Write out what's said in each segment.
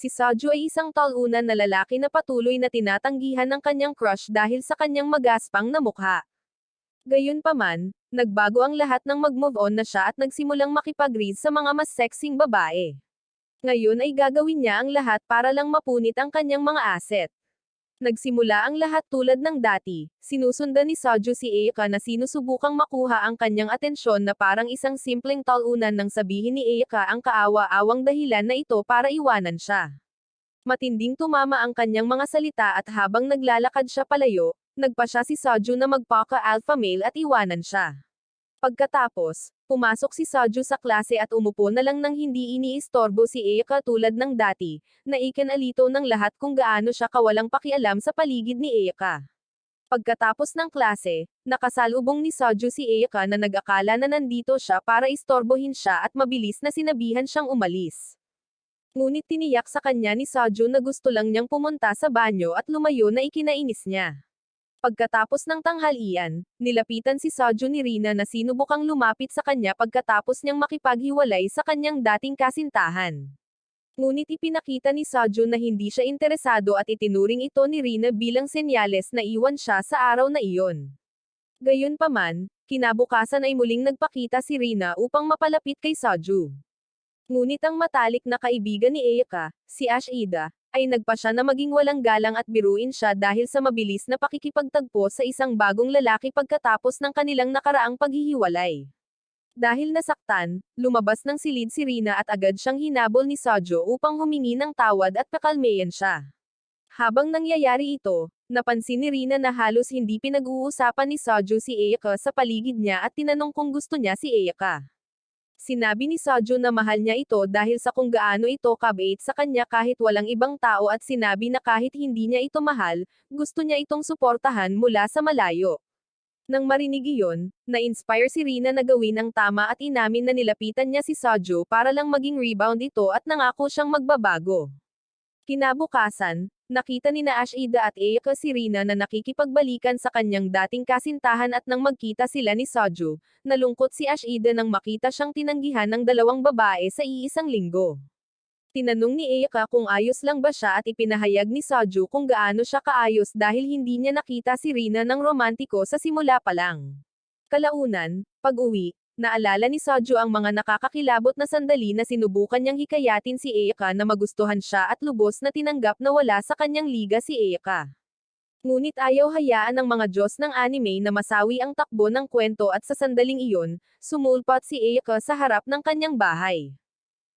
Si Saju ay isang talunan na lalaki na patuloy na tinatanggihan ng kanyang crush dahil sa kanyang magaspang na mukha. Gayunpaman, nagbago ang lahat nang mag-move on na siya at nagsimulang makipag-read sa mga mas sexing babae. Ngayon ay gagawin niya ang lahat para lang mapunit ang kanyang mga asset. Nagsimula ang lahat tulad ng dati, sinusundan ni Saju si Eika na sinusubukang makuha ang kanyang atensyon na parang isang simpleng talunan nang sabihin ni Eika ang kaawa-awang dahilan na ito para iwanan siya. Matinding tumama ang kanyang mga salita at habang naglalakad siya palayo, nagpa siya si Saju na magpaka-alpha male at iwanan siya. Pagkatapos, pumasok si Saju sa klase at umupo na lang nang hindi iniistorbo si Eika tulad ng dati, na ikinalito ng lahat kung gaano siya kawalang pakialam sa paligid ni Eika. Pagkatapos ng klase, nakasalubong ni Saju si Eika na nag-akala na nandito siya para istorbohin siya at mabilis na sinabihan siyang umalis. Ngunit tiniyak sa kanya ni Saju na gusto lang niyang pumunta sa banyo at lumayo na ikinainis niya. Pagkatapos ng tanghalian, nilapitan si Saju ni Rina na sinubukang lumapit sa kanya pagkatapos niyang makipaghiwalay sa kanyang dating kasintahan. Ngunit ipinakita ni Saju na hindi siya interesado at itinuring ito ni Rina bilang senyales na iwan siya sa araw na iyon. Gayunpaman, kinabukasan ay muling nagpakita si Rina upang mapalapit kay Saju. Ngunit ang matalik na kaibigan ni Eika, si Ashida, ay nagpa siya na maging walang galang at biruin siya dahil sa mabilis na pakikipagtagpo sa isang bagong lalaki pagkatapos ng kanilang nakaraang paghihiwalay. Dahil nasaktan, lumabas ng silid si Rina at agad siyang hinabol ni Saju upang humingi ng tawad at pakalmeyan siya. Habang nangyayari ito, napansin ni Rina na halos hindi pinag-uusapan ni Saju si Eika sa paligid niya at tinanong kung gusto niya si Eika. Sinabi ni Saju na mahal niya ito dahil sa kung gaano ito kabait sa kanya kahit walang ibang tao at sinabi na kahit hindi niya ito mahal, gusto niya itong suportahan mula sa malayo. Nang marinig iyon, na-inspire si Rina na gawin ang tama at inamin na nilapitan niya si Saju para lang maging rebound ito at nangako siyang magbabago. Kinabukasan, nakita ni na Ashida at Eika si Rina na nakikipagbalikan sa kanyang dating kasintahan at nang magkita sila ni Saju, nalungkot si Ashida nang makita siyang tinanggihan ng dalawang babae sa iisang linggo. Tinanong ni Eika kung ayos lang ba siya at ipinahayag ni Saju kung gaano siya kaayos dahil hindi niya nakita si Rina ng romantiko sa simula pa lang. Kalaunan, pag-uwi, naalala ni Saju ang mga nakakakilabot na sandali na sinubukan niyang hikayatin si Eika na magustuhan siya at lubos na tinanggap na wala sa kanyang liga si Eika. Ngunit ayaw hayaan ng mga Diyos ng anime na masawi ang takbo ng kwento at sa sandaling iyon, sumulpot si Eika sa harap ng kanyang bahay.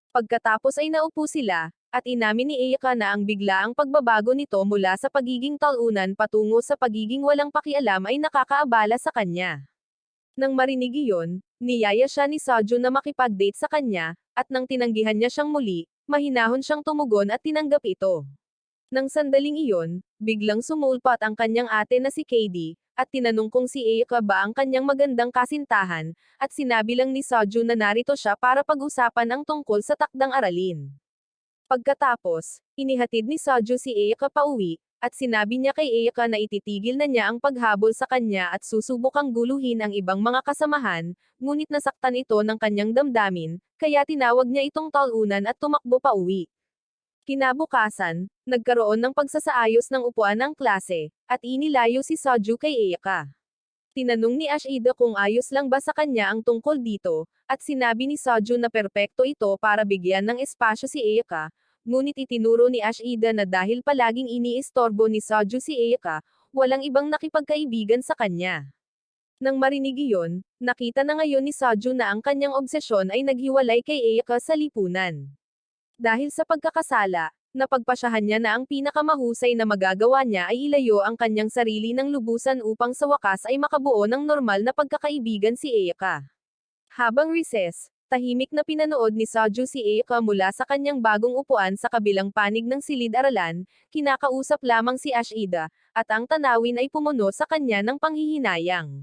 Pagkatapos ay naupo sila, at inamin ni Eika na ang biglaang pagbabago nito mula sa pagiging talunan patungo sa pagiging walang pakialam ay nakakaabala sa kanya. Nang marinig iyon, niyaya siya ni Saju na makipag-date sa kanya, at nang tinanggihan niya siyang muli, mahinahon siyang tumugon at tinanggap ito. Nang sandaling iyon, biglang sumulpot ang kanyang ate na si KD, at tinanong kung si Eika ba ang kanyang magandang kasintahan, at sinabi lang ni Saju na narito siya para pag-usapan ang tungkol sa takdang aralin. Pagkatapos, inihatid ni Saju si Eika pauwi, at sinabi niya kay Eika na ititigil na niya ang paghabol sa kanya at susubukang guluhin ang ibang mga kasamahan, ngunit nasaktan ito ng kanyang damdamin, kaya tinawag niya itong talunan at tumakbo pauwi. Kinabukasan, nagkaroon ng pagsasaayos ng upuan ng klase, at inilayo si Saju kay Eika. Tinanong ni Ashida kung ayos lang ba sa kanya ang tungkol dito, at sinabi ni Saju na perpekto ito para bigyan ng espasyo si Eika, ngunit itinuro ni Ashida na dahil palaging iniistorbo ni Saju si Eika, walang ibang nakipagkaibigan sa kanya. Nang marinig iyon, nakita na ngayon ni Saju na ang kanyang obsesyon ay naghiwalay kay Eika sa lipunan. Dahil sa pagkakasala, napagpasyahan niya na ang pinakamahusay na magagawa niya ay ilayo ang kanyang sarili ng lubusan upang sa wakas ay makabuo ng normal na pagkakaibigan si Eika. Habang recess, tahimik na pinanood ni Saju si Eika mula sa kanyang bagong upuan sa kabilang panig ng silid-aralan, kinakausap lamang si Ashida, at ang tanawin ay pumuno sa kanya ng panghihinayang.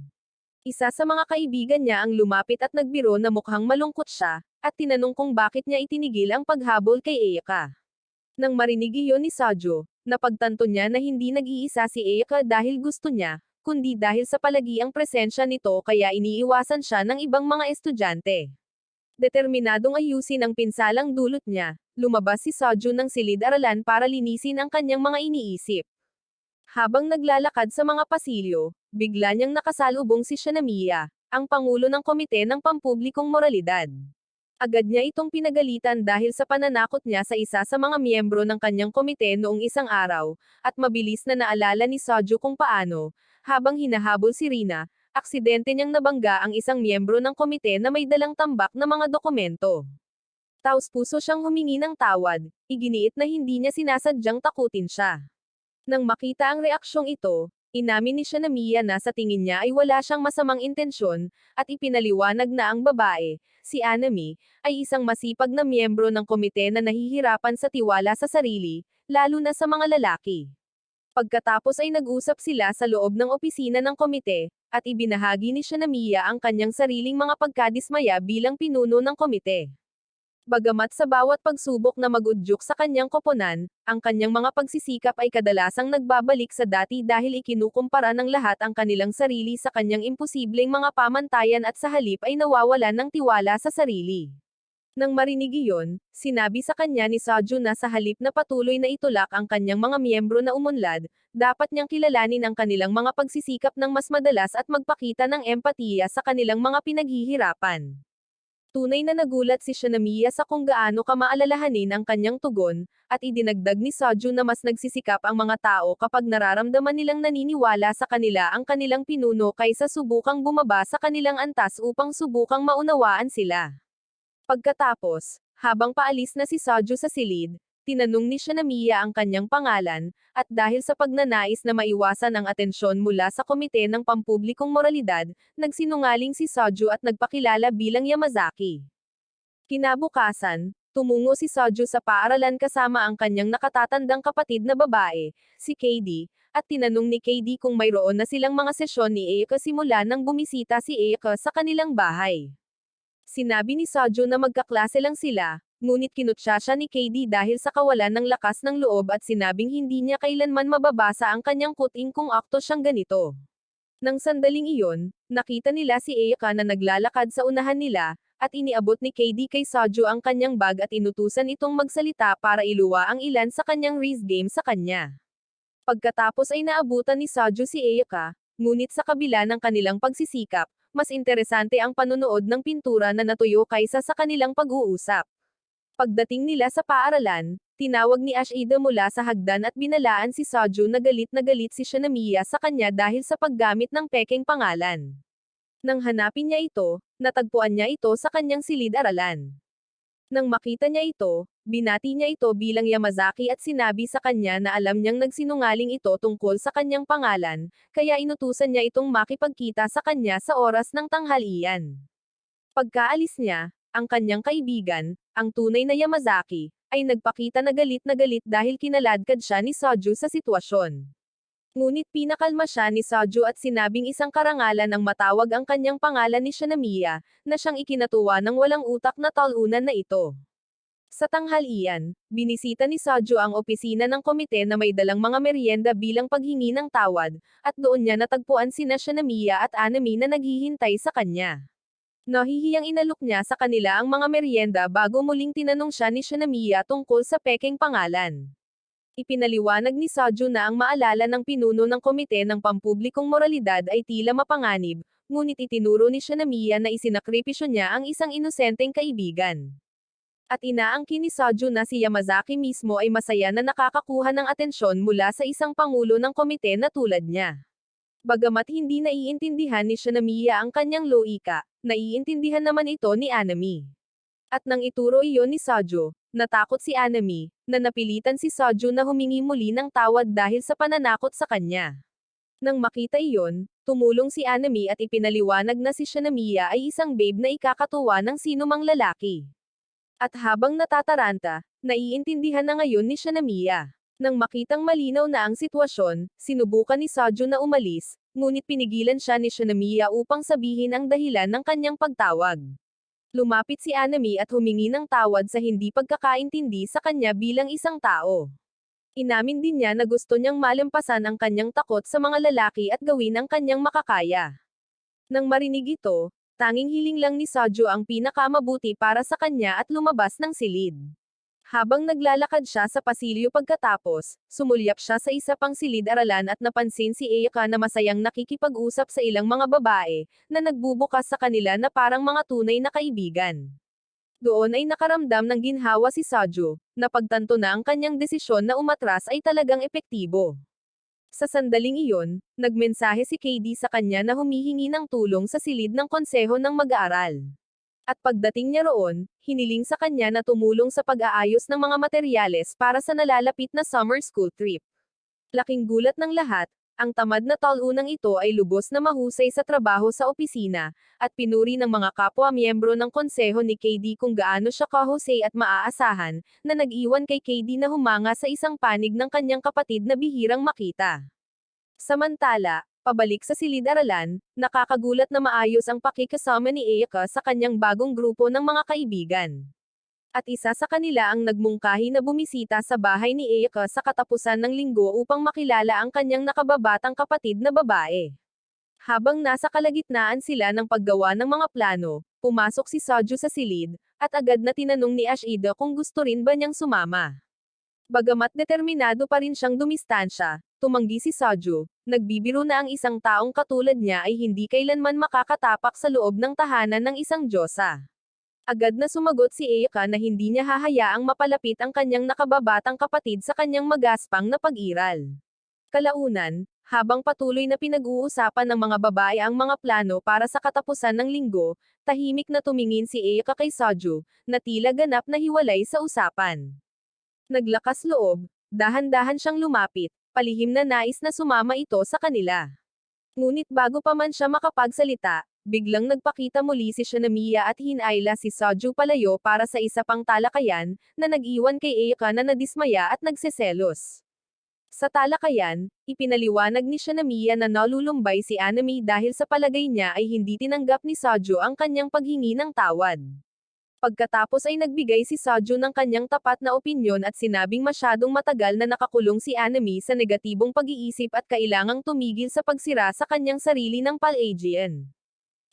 Isa sa mga kaibigan niya ang lumapit at nagbiro na mukhang malungkot siya, at tinanong kung bakit niya itinigil ang paghabol kay Eika. Nang marinig iyon ni Saju, napagtanto niya na hindi nag-iisa si Eika dahil gusto niya, kundi dahil sa palagiang presensya nito kaya iniiwasan siya ng ibang mga estudyante. Determinadong ayusin ang pinsalang dulot niya, lumabas si Seo-jun ng silid-aralan para linisin ang kanyang mga iniisip. Habang naglalakad sa mga pasilyo, bigla niyang nakasalubong si Shinomiya, ang pangulo ng komite ng pampublikong moralidad. Agad niya itong pinagalitan dahil sa pananakot niya sa isa sa mga miyembro ng kanyang komite noong isang araw, at mabilis na naalala ni Seo-jun kung paano, habang hinahabol si Rina, aksidente niyang nabangga ang isang miyembro ng komite na may dalang tambak na mga dokumento. Taos-puso siyang humingi ng tawad, iginiit na hindi niya sinasadyang takutin siya. Nang makita ang reaksyong ito, inamin ni Shinomiya na sa tingin niya ay wala siyang masamang intensyon, at ipinaliwanag na ang babae, si Anami, ay isang masipag na miyembro ng komite na nahihirapan sa tiwala sa sarili, lalo na sa mga lalaki. Pagkatapos ay nag-usap sila sa loob ng opisina ng komite, at ibinahagi ni Shinomiya ang kanyang sariling mga pagkadismaya bilang pinuno ng komite. Bagamat sa bawat pagsubok na mag-udyok sa kanyang koponan, ang kanyang mga pagsisikap ay kadalasang nagbabalik sa dati dahil ikinukumpara ng lahat ang kanilang sarili sa kanyang imposibleng mga pamantayan at sa halip ay nawawalan ng tiwala sa sarili. Nang marinig iyon, sinabi sa kanya ni Seo-jun na sa halip na patuloy na itulak ang kanyang mga miyembro na umunlad, dapat niyang kilalanin ang kanilang mga pagsisikap ng mas madalas at magpakita ng empatiya sa kanilang mga pinaghihirapan. Tunay na nagulat si Shinomiya sa kung gaano kamaalalahanin ang kanyang tugon, at idinagdag ni Seo-jun na mas nagsisikap ang mga tao kapag nararamdaman nilang naniniwala sa kanila ang kanilang pinuno kaysa subukang bumaba sa kanilang antas upang subukang maunawaan sila. Pagkatapos, habang paalis na si Seo-jun sa silid, tinanong ni Shinomiya ang kanyang pangalan, at dahil sa pagnanais na maiwasan ang atensyon mula sa komite ng pampublikong moralidad, nagsinungaling si Seo-jun at nagpakilala bilang Yamazaki. Kinabukasan, tumungo si Seo-jun sa paaralan kasama ang kanyang nakatatandang kapatid na babae, si KD, at tinanong ni KD kung mayroon na silang mga sesyon ni Eika simula nang bumisita si Eika sa kanilang bahay. Sinabi ni Seo-jun na magkaklase lang sila, ngunit kinutya siya ni KD dahil sa kawalan ng lakas ng loob at sinabing hindi niya kailanman mababasa ang kanyang kuting kung akto siyang ganito. Nang sandaling iyon, nakita nila si Eika na naglalakad sa unahan nila, at iniabot ni KD kay Seo-jun ang kanyang bag at inutusan itong magsalita para iluwa ang ilan sa kanyang race game sa kanya. Pagkatapos ay naabutan ni Seo-jun si Eika, ngunit sa kabila ng kanilang pagsisikap, mas interesante ang panonood ng pintura na natuyo kaysa sa kanilang pag-uusap. Pagdating nila sa paaralan, tinawag ni Ashida mula sa hagdan at binalaan si Seo-jun na galit si Shinomiya sa kanya dahil sa paggamit ng pekeng pangalan. Nang hanapin niya ito, natagpuan niya ito sa kanyang silid-aralan. Nang makita niya ito, binati niya ito bilang Yamazaki at sinabi sa kanya na alam niyang nagsinungaling ito tungkol sa kanyang pangalan, kaya inutusan niya itong makipagkita sa kanya sa oras ng tanghalian. Pagkaalis niya, ang kanyang kaibigan, ang tunay na Yamazaki, ay nagpakita na galit dahil kinaladkad siya ni Seo-jun sa sitwasyon. Ngunit pinakalma siya ni Seo-jun at sinabing isang karangalan ang matawag ang kanyang pangalan ni Shinomiya, na siyang ikinatuwa ng walang utak na talunan na ito. Sa tanghalian, binisita ni Seo-jun ang opisina ng komite na may dalang mga merienda bilang paghingi ng tawad, at doon niya natagpuan sina Shinomiya at Anami na naghihintay sa kanya. Nahihiyang inalok niya sa kanila ang mga merienda bago muling tinanong siya ni Shinomiya tungkol sa pekeng pangalan. Ipinaliwanag ni Seo-jun na ang maalala ng pinuno ng komite ng pampublikong moralidad ay tila mapanganib, ngunit itinuro ni Shinomiya na isinakripisyo niya ang isang inosenteng kaibigan. At inaangkin ni Seo-jun na si Yamazaki mismo ay masaya na nakakakuha ng atensyon mula sa isang pangulo ng komite na tulad niya. Bagamat hindi naiintindihan ni Shinomiya ang kanyang loika, naiintindihan naman ito ni Anami. At nang ituro iyon ni Seo-jun, natakot si Anami, na napilitan si Seo-jun na humingi muli ng tawad dahil sa pananakot sa kanya. Nang makita iyon, tumulong si Anami at ipinaliwanag na si Shinomiya ay isang babe na ikakatuwa ng sinumang lalaki. At habang natataranta, naiintindihan na ngayon ni Shinomiya. Nang makitang malinaw na ang sitwasyon, sinubukan ni Seo-jun na umalis, ngunit pinigilan siya ni Shinomiya upang sabihin ang dahilan ng kanyang pagtawag. Lumapit si Anami at humingi ng tawad sa hindi pagkakaintindi sa kanya bilang isang tao. Inamin din niya na gusto niyang malampasan ang kanyang takot sa mga lalaki at gawin ang kanyang makakaya. Nang marinig ito, Tanging hiling lang ni Soju ang pinakamabuti para sa kanya at lumabas ng silid. Habang naglalakad siya sa pasilyo pagkatapos, sumulyap siya sa isa pang silid-aralan at napansin si Ayaka na masayang nakikipag-usap sa ilang mga babae, na nagbubukas sa kanila na parang mga tunay na kaibigan. Doon ay nakaramdam ng ginhawa si Soju, na pagtanto na ang kanyang desisyon na umatras ay talagang epektibo. Sa sandaling iyon, nagmensahe si KD sa kanya na humihingi ng tulong sa silid ng konseho ng mag-aaral. At pagdating niya roon, hiniling sa kanya na tumulong sa pag-aayos ng mga materyales para sa nalalapit na summer school trip. Laking gulat ng lahat, ang tamad na talunang ito ay lubos na mahusay sa trabaho sa opisina, at pinuri ng mga kapwa-miyembro ng konseho ni KD kung gaano siya kahusay at maaasahan, na nag-iwan kay KD na humanga sa isang panig ng kanyang kapatid na bihirang makita. Samantala, pabalik sa silid-aralan, nakakagulat na maayos ang pakikasama ni Ayaka sa kanyang bagong grupo ng mga kaibigan. At isa sa kanila ang nagmungkahi na bumisita sa bahay ni Ayaka sa katapusan ng linggo upang makilala ang kanyang nakababatang kapatid na babae. Habang nasa kalagitnaan sila ng paggawa ng mga plano, pumasok si Soju sa silid, at agad na tinanong ni Ashida kung gusto rin ba niyang sumama. Bagamat determinado pa rin siyang dumistansya, tumanggi si Soju, nagbibiro na ang isang taong katulad niya ay hindi kailanman makakatapak sa loob ng tahanan ng isang diyosa. Agad na sumagot si Ayaka na hindi niya hahayaang mapalapit ang kanyang nakababatang kapatid sa kanyang magaspang na pag-iral. Kalaunan, habang patuloy na pinag-uusapan ng mga babae ang mga plano para sa katapusan ng linggo, tahimik na tumingin si Ayaka kay Soju, na tila ganap na hiwalay sa usapan. Naglakas loob, dahan-dahan siyang lumapit, palihim na nais na sumama ito sa kanila. Ngunit bago pa man siya makapagsalita, biglang nagpakita muli si Shinamiya at hinayla si Soju palayo para sa isa pang talakayan, na nag-iwan kay Ayaka na nadismaya at nagseselos. Sa talakayan, ipinaliwanag ni Shinamiya na nalulumbay si Anami dahil sa palagay niya ay hindi tinanggap ni Soju ang kanyang paghingi ng tawad. Pagkatapos ay nagbigay si Soju ng kanyang tapat na opinyon at sinabing masyadong matagal na nakakulong si Anami sa negatibong pag-iisip at kailangang tumigil sa pagsira sa kanyang sarili ng Palladian.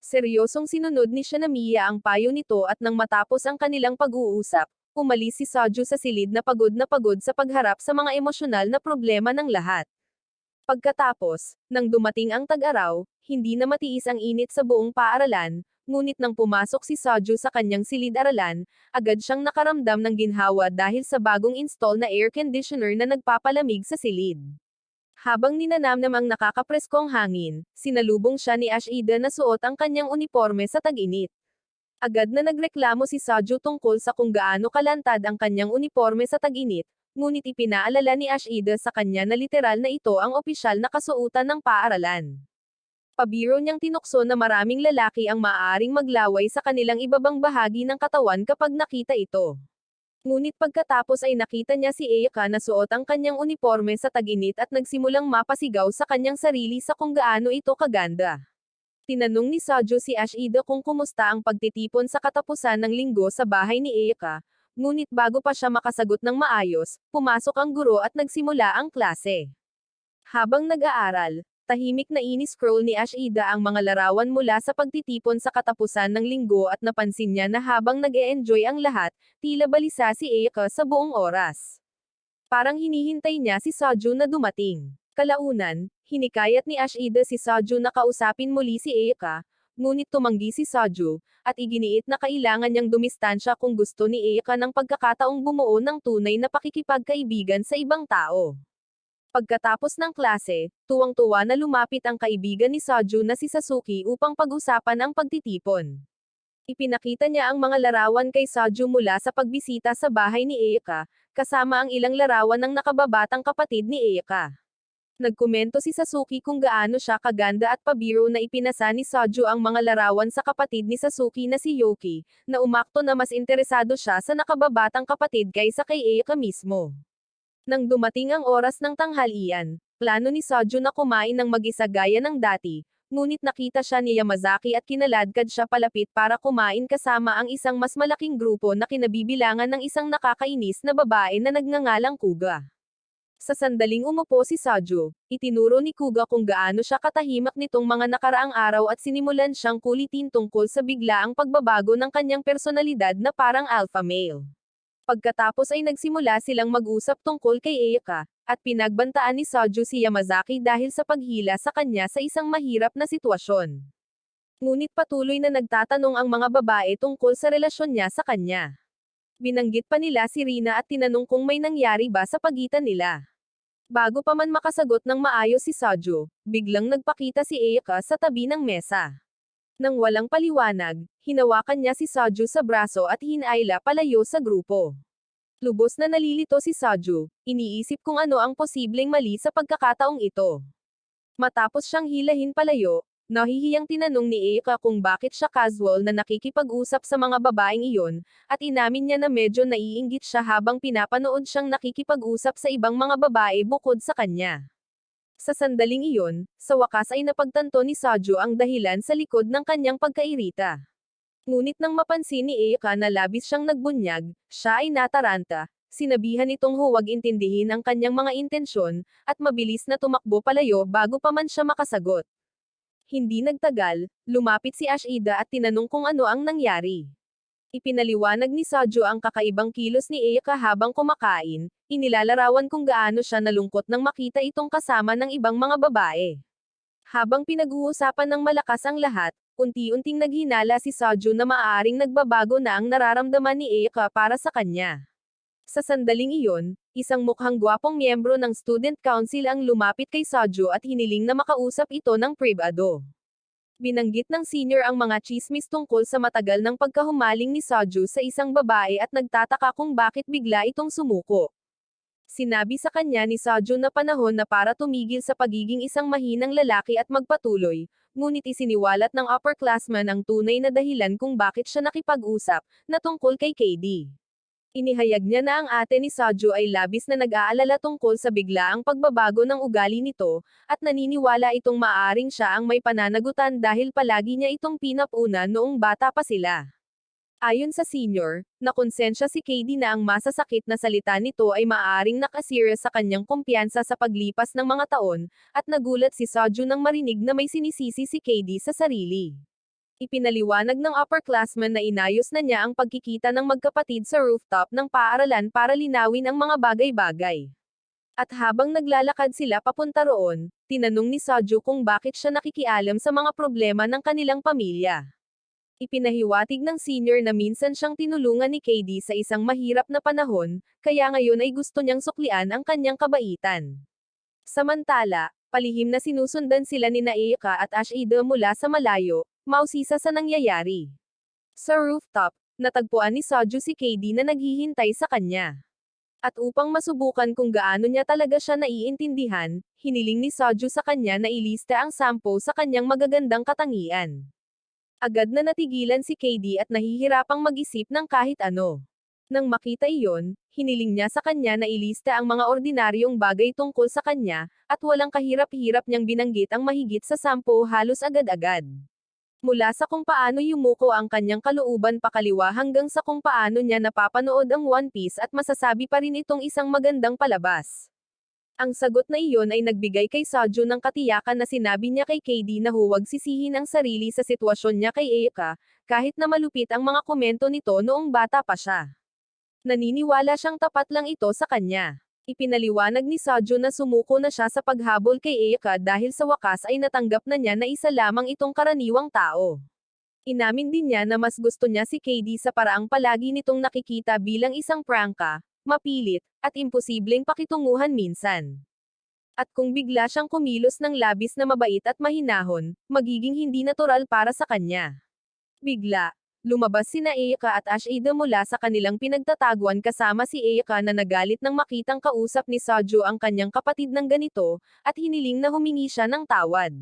Seryosong sinunod ni Shinamiya ang payo nito at nang matapos ang kanilang pag-uusap, umalis si Soju sa silid na pagod sa pagharap sa mga emosyonal na problema ng lahat. Pagkatapos, nang dumating ang tag-araw, hindi na matiis ang init sa buong paaralan, ngunit nang pumasok si Soju sa kanyang silid-aralan, agad siyang nakaramdam ng ginhawa dahil sa bagong install na air conditioner na nagpapalamig sa silid. Habang ninanamnam ang nakakapreskong hangin, sinalubong siya ni Ashida na suot ang kanyang uniporme sa tag-init. Agad na nagreklamo si Soju tungkol sa kung gaano kalantad ang kanyang uniporme sa tag-init, ngunit ipinaalala ni Ashida sa kanya na literal na ito ang opisyal na kasuotan ng paaralan. Pabiro niyang tinukso na maraming lalaki ang maaaring maglaway sa kanilang ibabang bahagi ng katawan kapag nakita ito. Ngunit pagkatapos ay nakita niya si Ayaka na suot ang kanyang uniporme sa tag-init at nagsimulang mapasigaw sa kanyang sarili sa kung gaano ito kaganda. Tinanong ni Soju si Ashida kung kumusta ang pagtitipon sa katapusan ng linggo sa bahay ni Ayaka, ngunit bago pa siya makasagot ng maayos, pumasok ang guro at nagsimula ang klase. Habang nag-aaral, tahimik na ini-scroll ni Ashida ang mga larawan mula sa pagtitipon sa katapusan ng linggo at napansin niya na habang nag-e-enjoy ang lahat, tila balisa si Ayaka sa buong oras. Parang hinihintay niya si Soju na dumating. Kalaunan, hinikayat ni Ashida si Soju na kausapin muli si Ayaka, ngunit tumanggi si Soju, at iginiit na kailangan niyang dumistansya kung gusto ni Ayaka ng pagkakataong bumuo ng tunay na pakikipagkaibigan sa ibang tao. Pagkatapos ng klase, tuwang-tuwa na lumapit ang kaibigan ni Soju na si Sasuke upang pag-usapan ang pagtitipon. Ipinakita niya ang mga larawan kay Soju mula sa pagbisita sa bahay ni Ayaka, kasama ang ilang larawan ng nakababatang kapatid ni Ayaka. Nagkomento si Sasuke kung gaano siya kaganda at pabiro na ipinasa ni Soju ang mga larawan sa kapatid ni Sasuke na si Yoki, na umakto na mas interesado siya sa nakababatang kapatid kaysa kay Ayaka mismo. Nang dumating ang oras ng tanghalian, plano ni Soju na kumain ng mag-isa gaya ng dati, ngunit nakita siya ni Yamazaki at kinaladkad siya palapit para kumain kasama ang isang mas malaking grupo na kinabibilangan ng isang nakakainis na babae na nagngangalang Kuga. Sa sandaling umupo si Saju, itinuro ni Kuga kung gaano siya katahimik nitong mga nakaraang araw at sinimulan siyang kulitin tungkol sa biglaang pagbabago ng kanyang personalidad na parang alpha male. Pagkatapos ay nagsimula silang mag-usap tungkol kay Eika, at pinagbantaan ni Saju si Yamazaki dahil sa paghila sa kanya sa isang mahirap na sitwasyon. Ngunit patuloy na nagtatanong ang mga babae tungkol sa relasyon niya sa kanya. Binanggit pa nila si Rina at tinanong kung may nangyari ba sa pagitan nila. Bago pa man makasagot ng maayos si Saju, biglang nagpakita si Eika sa tabi ng mesa. Nang walang paliwanag, hinawakan niya si Saju sa braso at hinayla palayo sa grupo. Lubos na nalilito si Saju, iniisip kung ano ang posibleng mali sa pagkakataong ito. Matapos siyang hilahin palayo, nahihiyang tinanong ni Eika kung bakit siya casual na nakikipag-usap sa mga babaeng iyon, at inamin niya na medyo naiinggit siya habang pinapanood siyang nakikipag-usap sa ibang mga babae bukod sa kanya. Sa sandaling iyon, sa wakas ay napagtanto ni Saju ang dahilan sa likod ng kanyang pagkairita. Ngunit nang mapansin ni Eika na labis siyang nagbunyag, siya ay nataranta, sinabihan itong huwag intindihin ang kanyang mga intensyon, at mabilis na tumakbo palayo bago pa man siya makasagot. Hindi nagtagal, lumapit si Ashida at tinanong kung ano ang nangyari. Ipinaliwanag ni Saju ang kakaibang kilos ni Eika habang kumakain, inilalarawan kung gaano siya nalungkot nang makita itong kasama ng ibang mga babae. Habang pinag-uusapan ng malakas ang lahat, unti-unting naghinala si Saju na maaaring nagbabago na ang nararamdaman ni Eika para sa kanya. Sa sandaling iyon, isang mukhang gwapong miyembro ng Student Council ang lumapit kay Saju at hiniling na makausap ito ng pribado. Binanggit ng senior ang mga chismis tungkol sa matagal ng pagkahumaling ni Saju sa isang babae at nagtataka kung bakit bigla itong sumuko. Sinabi sa kanya ni Saju na panahon na para tumigil sa pagiging isang mahinang lalaki at magpatuloy, ngunit isiniwalat ng upperclassman ang tunay na dahilan kung bakit siya nakipag-usap, na tungkol kay KD. Inihayag niya na ang ate ni Saju ay labis na nag-aalala tungkol sa biglaang pagbabago ng ugali nito, at naniniwala itong maaaring siya ang may pananagutan dahil palagi niya itong pinapuna noong bata pa sila. Ayon sa senior, nakonsensya si KD na ang masasakit na salita nito ay maaaring nakasira sa kanyang kumpiyansa sa paglipas ng mga taon, at nagulat si Saju nang marinig na may sinisisi si KD sa sarili. Ipinaliwanag ng upperclassman na inayos na niya ang pagkikita ng magkapatid sa rooftop ng paaralan para linawin ang mga bagay-bagay. At habang naglalakad sila papunta roon, tinanong ni Saju kung bakit siya nakikialam sa mga problema ng kanilang pamilya. Ipinahiwatig ng senior na minsan siyang tinulungan ni KD sa isang mahirap na panahon, kaya ngayon ay gusto niyang suklian ang kanyang kabaitan. Samantala, palihim na sinusundan sila ni Eika at Ashida mula sa malayo, mausisa sa nangyayari. Sa rooftop, natagpuan ni Saju si KD na naghihintay sa kanya. At upang masubukan kung gaano niya talaga siya naiintindihan, hiniling ni Saju sa kanya na ilista ang sampo sa kanyang magagandang katangian. Agad na natigilan si KD at nahihirapang mag-isip ng kahit ano. Nang makita iyon, hiniling niya sa kanya na ilista ang mga ordinaryong bagay tungkol sa kanya, at walang kahirap-hirap niyang binanggit ang mahigit sa 10 halos agad-agad. Mula sa kung paano yumuko ang kanyang kalooban pakaliwa hanggang sa kung paano niya napapanood ang One Piece at masasabi pa rin itong isang magandang palabas. Ang sagot na iyon ay nagbigay kay Saju ng katiyakan na sinabi niya kay KD na huwag sisihin ang sarili sa sitwasyon niya kay Eika, kahit na malupit ang mga komento nito noong bata pa siya. Naniniwala siyang tapat lang ito sa kanya. Ipinaliwanag ni Saju na sumuko na siya sa paghabol kay Eika dahil sa wakas ay natanggap na niya na isa lamang itong karaniwang tao. Inamin din niya na mas gusto niya si KD sa paraang palagi nitong nakikita bilang isang prangka, mapilit, at imposibleng pakitunguhan minsan. At kung bigla siyang kumilos ng labis na mabait at mahinahon, magiging hindi natural para sa kanya. Bigla, lumabas sina Eika at Ashida mula sa kanilang pinagtataguan kasama si Eika na nagalit nang makitang kausap ni Saju ang kanyang kapatid ng ganito, at hiniling na humingi siya ng tawad.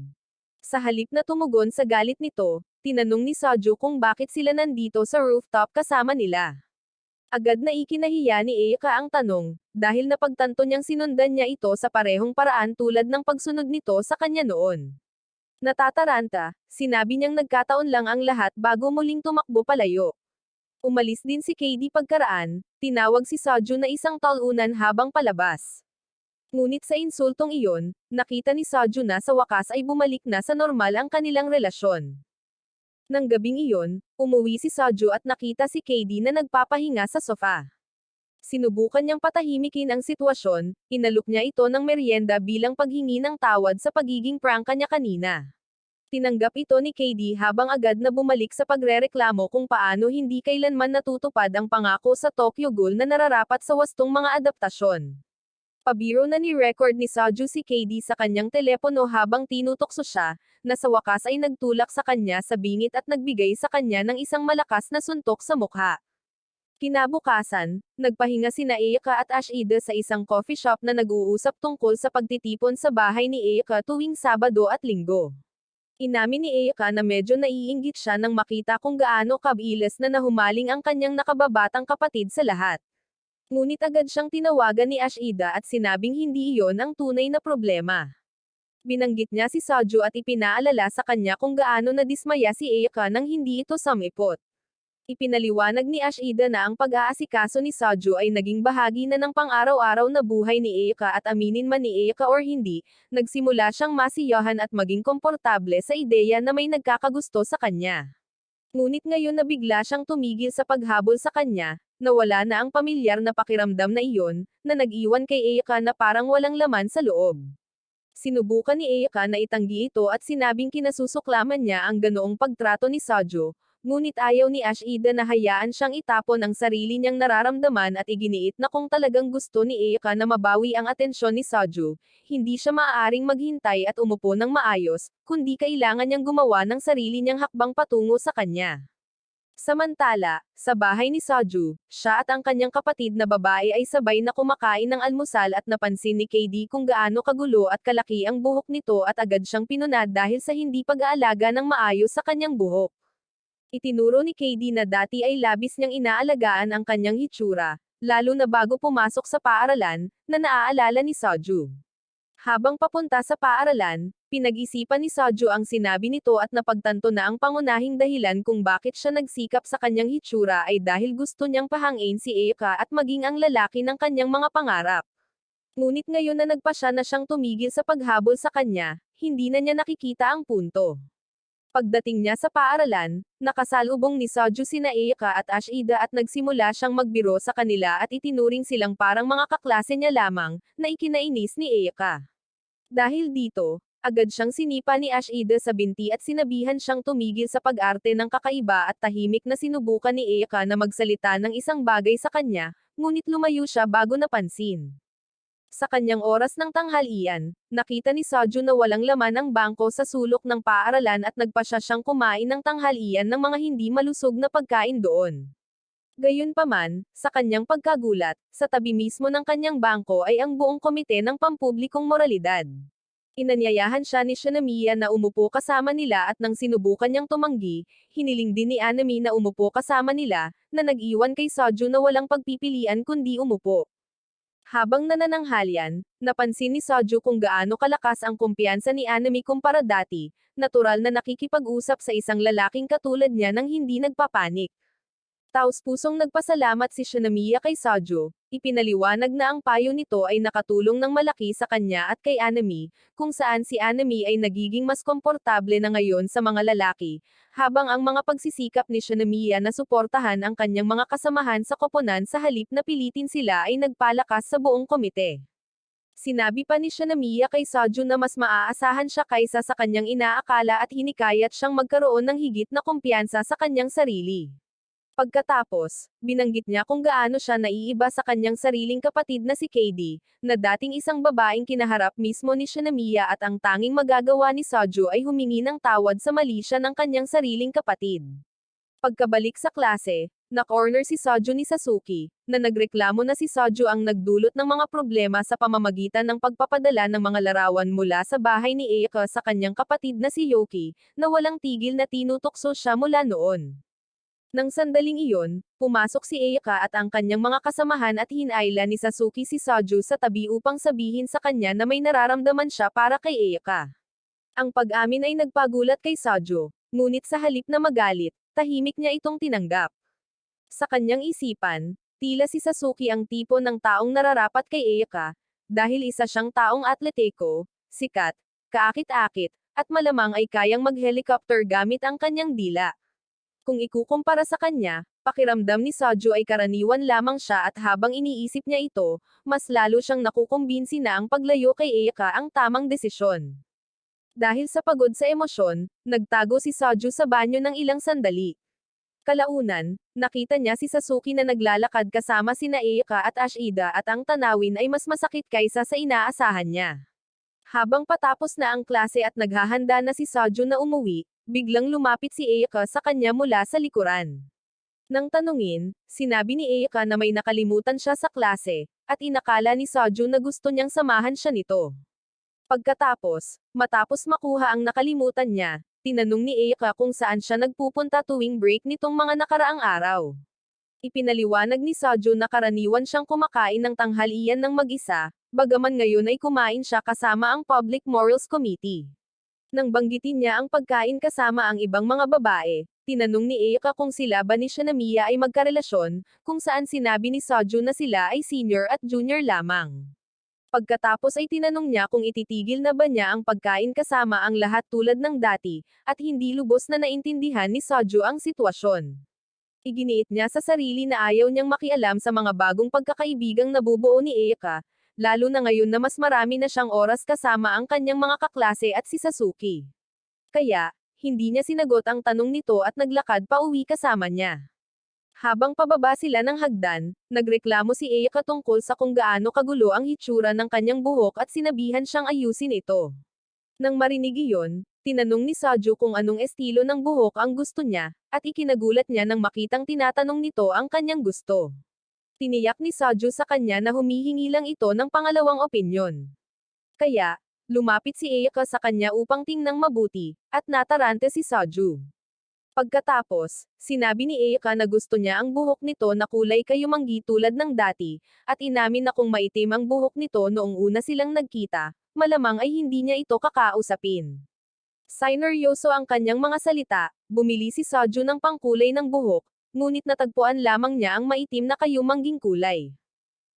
Sa halip na tumugon sa galit nito, tinanong ni Saju kung bakit sila nandito sa rooftop kasama nila. Agad na ikinahiya ni Eika ang tanong, dahil napagtanto niyang sinundan niya ito sa parehong paraan tulad ng pagsunod nito sa kanya noon. Natataranta, sinabi niyang nagkataon lang ang lahat bago muling tumakbo palayo. Umalis din si KD pagkaraan, tinawag si Saju na isang talunan habang palabas. Ngunit sa insultong iyon, nakita ni Saju na sa wakas ay bumalik na sa normal ang kanilang relasyon. Nang gabing iyon, umuwi si Saju at nakita si KD na nagpapahinga sa sofa. Sinubukan niyang patahimikin ang sitwasyon, inalok niya ito ng merienda bilang paghingi ng tawad sa pagiging prangka niya kanina. Tinanggap ito ni KD habang agad na bumalik sa pagrereklamo kung paano hindi kailanman natutupad ang pangako sa Tokyo Ghoul na nararapat sa wastong mga adaptasyon. Pabiro na ni-record ni Saju si KD sa kanyang telepono habang tinutokso siya, na sa wakas ay nagtulak sa kanya sa bingit at nagbigay sa kanya ng isang malakas na suntok sa mukha. Kinabukasan, nagpahinga sina Eika at Ashida sa isang coffee shop na nag-uusap tungkol sa pagtitipon sa bahay ni Eika tuwing Sabado at Linggo. Inamin ni Eika na medyo naiinggit siya nang makita kung gaano kabilis na nahumaling ang kanyang nakababatang kapatid sa lahat. Ngunit agad siyang tinawagan ni Ashida at sinabing hindi iyon ang tunay na problema. Binanggit niya si Saju at ipinaalala sa kanya kung gaano nadismaya si Eika nang hindi ito samipot. Ipinaliwanag ni Ashida na ang pag-aasikaso ni Saju ay naging bahagi na ng pang-araw-araw na buhay ni Eika at aminin man ni Eika or hindi, nagsimula siyang masiyahan at maging komportable sa ideya na may nagkakagusto sa kanya. Ngunit ngayon na bigla siyang tumigil sa paghabol sa kanya, nawala na ang pamilyar na pakiramdam na iyon, na nag-iwan kay Eika na parang walang laman sa loob. Sinubukan ni Eika na itanggi ito at sinabing kinasusuklaman niya ang ganoong pagtrato ni Saju, ngunit ayaw ni Ashida na hayaan siyang itapon ang sarili niyang nararamdaman at iginiit na kung talagang gusto ni Eika na mabawi ang atensyon ni Saju, hindi siya maaaring maghintay at umupo ng maayos, kundi kailangan niyang gumawa ng sarili niyang hakbang patungo sa kanya. Samantala, sa bahay ni Saju, siya at ang kanyang kapatid na babae ay sabay na kumakain ng almusal at napansin ni KD kung gaano kagulo at kalaki ang buhok nito at agad siyang pinunad dahil sa hindi pag-aalaga ng maayos sa kanyang buhok. Itinuro ni KD na dati ay labis niyang inaalagaan ang kanyang hitsura, lalo na bago pumasok sa paaralan, na naaalala ni Saju. Habang papunta sa paaralan, pinag-isipan ni Saju ang sinabi nito at napagtanto na ang pangunahing dahilan kung bakit siya nagsikap sa kanyang hitsura ay dahil gusto niyang pahangin si Eika at maging ang lalaki ng kanyang mga pangarap. Ngunit ngayon na nagpasya na siyang tumigil sa paghabol sa kanya, hindi na niya nakikita ang punto. Pagdating niya sa paaralan, nakasalubong ni Saju sina Eika at Ashida at nagsimula siyang magbiro sa kanila at itinuring silang parang mga kaklase niya lamang, na ikinainis ni Eika. Dahil dito, agad siyang sinipa ni Ashida sa binti at sinabihan siyang tumigil sa pag-arte ng kakaiba at tahimik na sinubukan ni Eika na magsalita ng isang bagay sa kanya, ngunit lumayo siya bago napansin. Sa kanyang oras ng tanghalian, nakita ni Saju na walang laman ang bangko sa sulok ng paaralan at nagpasya siyang kumain ng tanghalian ng mga hindi malusog na pagkain doon. Gayunpaman, sa kanyang pagkagulat, sa tabi mismo ng kanyang bangko ay ang buong komite ng pampublikong moralidad. Inanyayahan siya ni Shinomiya na umupo kasama nila at nang sinubukan niyang tumanggi, hiniling din ni Anami na umupo kasama nila, na nag-iwan kay Saju na walang pagpipilian kundi umupo. Habang nanananghalian, napansin ni Saju kung gaano kalakas ang kumpiyansa ni Anami kumpara dati, natural na nakikipag-usap sa isang lalaking katulad niya nang hindi nagpapanik. Taos-pusong nagpasalamat si Shinomiya kay Saju, ipinaliwanag na ang payo nito ay nakatulong ng malaki sa kanya at kay Anami, kung saan si Anami ay nagiging mas komportable na ngayon sa mga lalaki, habang ang mga pagsisikap ni Shinomiya na suportahan ang kanyang mga kasamahan sa koponan sa halip na pilitin sila ay nagpalakas sa buong komite. Sinabi pa ni Shinomiya kay Saju na mas maaasahan siya kaysa sa kanyang inaakala at hinikayat siyang magkaroon ng higit na kumpiyansa sa kanyang sarili. Pagkatapos, binanggit niya kung gaano siya naiiba sa kanyang sariling kapatid na si KD, na dating isang babaeng kinaharap mismo ni Shinomiya at ang tanging magagawa ni Saju ay humingi ng tawad sa mali siya ng kanyang sariling kapatid. Pagkabalik sa klase, na-corner si Saju ni Sasuke, na nagreklamo na si Saju ang nagdulot ng mga problema sa pamamagitan ng pagpapadala ng mga larawan mula sa bahay ni Eika sa kanyang kapatid na si Yoki, na walang tigil na tinutokso siya mula noon. Nang sandaling iyon, pumasok si Eika at ang kanyang mga kasamahan at hinayla ni Sasuke si Saju sa tabi upang sabihin sa kanya na may nararamdaman siya para kay Eika. Ang pag-amin ay nagpagulat kay Saju, ngunit sa halip na magalit, tahimik niya itong tinanggap. Sa kanyang isipan, tila si Sasuke ang tipo ng taong nararapat kay Eika, dahil isa siyang taong atletiko, sikat, kaakit-akit, at malamang ay kayang mag-helicopter gamit ang kanyang dila. Kung ikukumpara sa kanya, pakiramdam ni Soju ay karaniwan lamang siya at habang iniisip niya ito, mas lalo siyang nakukumbinsi na ang paglayo kay Eika ang tamang desisyon. Dahil sa pagod sa emosyon, nagtago si Soju sa banyo ng ilang sandali. Kalaunan, nakita niya si Sasuke na naglalakad kasama sina Eika at Ashida at ang tanawin ay mas masakit kaysa sa inaasahan niya. Habang patapos na ang klase at naghahanda na si Soju na umuwi, biglang lumapit si Eika sa kanya mula sa likuran. Nang tanungin, sinabi ni Eika na may nakalimutan siya sa klase, at inakala ni Soju na gusto niyang samahan siya nito. Matapos makuha ang nakalimutan niya, tinanong ni Eika kung saan siya nagpupunta tuwing break nitong mga nakaraang araw. Ipinaliwanag ni Soju na karaniwan siyang kumakain ng tanghalian ng mag-isa, bagaman ngayon ay kumain siya kasama ang Public Morals Committee. Nang banggitin niya ang pagkain kasama ang ibang mga babae, tinanong ni Eika kung sila ba ni Shinomiya ay magkarelasyon, kung saan sinabi ni Soju na sila ay senior at junior lamang. Pagkatapos ay tinanong niya kung ititigil na ba niya ang pagkain kasama ang lahat tulad ng dati, at hindi lubos na naintindihan ni Soju ang sitwasyon. Iginiit niya sa sarili na ayaw niyang makialam sa mga bagong pagkakaibigang nabubuo ni Eika, lalo na ngayon na mas marami na siyang oras kasama ang kanyang mga kaklase at si Sasuke. Kaya, hindi niya sinagot ang tanong nito at naglakad pa uwi kasama niya. Habang pababa sila ng hagdan, nagreklamo si Eika tungkol sa kung gaano kagulo ang hitsura ng kanyang buhok at sinabihan siyang ayusin ito. Nang marinig iyon, tinanong ni Soju kung anong estilo ng buhok ang gusto niya, at ikinagulat niya nang makitang tinatanong nito ang kanyang gusto. Tiniyak ni Soju sa kanya na humihingi lang ito ng pangalawang opinyon. Kaya, lumapit si Eika sa kanya upang tingnang mabuti, at natarante si Soju. Pagkatapos, sinabi ni Eika na gusto niya ang buhok nito na kulay kayumanggi tulad ng dati, at inamin na kung maitim ang buhok nito noong una silang nagkita, malamang ay hindi niya ito kakausapin. Sineryoso ang kanyang mga salita, bumili si Soju ng pangkulay ng buhok, ngunit natagpuan lamang niya ang maitim na kayumangging kulay.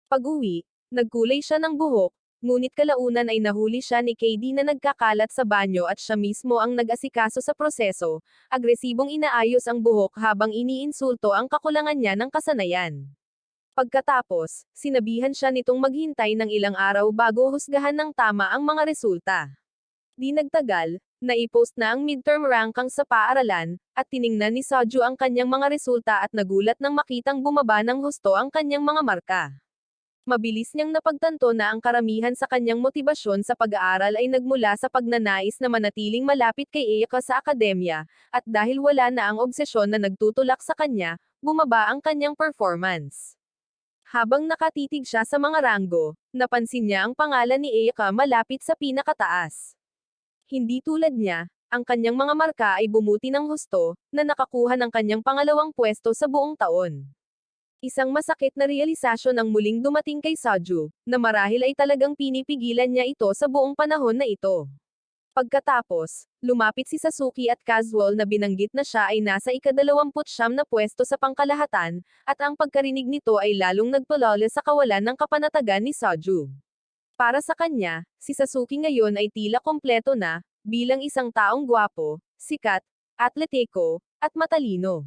Pag-uwi, nagkulay siya ng buhok, ngunit kalaunan ay nahuli siya ni KD na nagkakalat sa banyo at siya mismo ang nag-asikaso sa proseso, agresibong inaayos ang buhok habang iniinsulto ang kakulangan niya ng kasanayan. Pagkatapos, sinabihan siya nitong maghintay ng ilang araw bago husgahan ng tama ang mga resulta. Di nagtagal, naipost na ang midterm rankings sa paaralan, at tiningnan ni Soju ang kanyang mga resulta at nagulat nang makitang bumaba ng husto ang kanyang mga marka. Mabilis niyang napagtanto na ang karamihan sa kanyang motibasyon sa pag-aaral ay nagmula sa pagnanais na manatiling malapit kay Eika sa akademya, at dahil wala na ang obsesyon na nagtutulak sa kanya, bumaba ang kanyang performance. Habang nakatitig siya sa mga ranggo, napansin niya ang pangalan ni Eika malapit sa pinakataas. Hindi tulad niya, ang kanyang mga marka ay bumuti ng husto, na nakakuha ng kanyang pangalawang pwesto sa buong taon. Isang masakit na realisasyon ang muling dumating kay Soju, na marahil ay talagang pinipigilan niya ito sa buong panahon na ito. Pagkatapos, lumapit si Sasuke at casual na binanggit na siya ay nasa ika-29 na pwesto sa pangkalahatan, at ang pagkarinig nito ay lalong nagpalala sa kawalan ng kapanatagan ni Soju. Para sa kanya, si Sasuke ngayon ay tila kompleto na, bilang isang taong gwapo, sikat, atletiko, at matalino.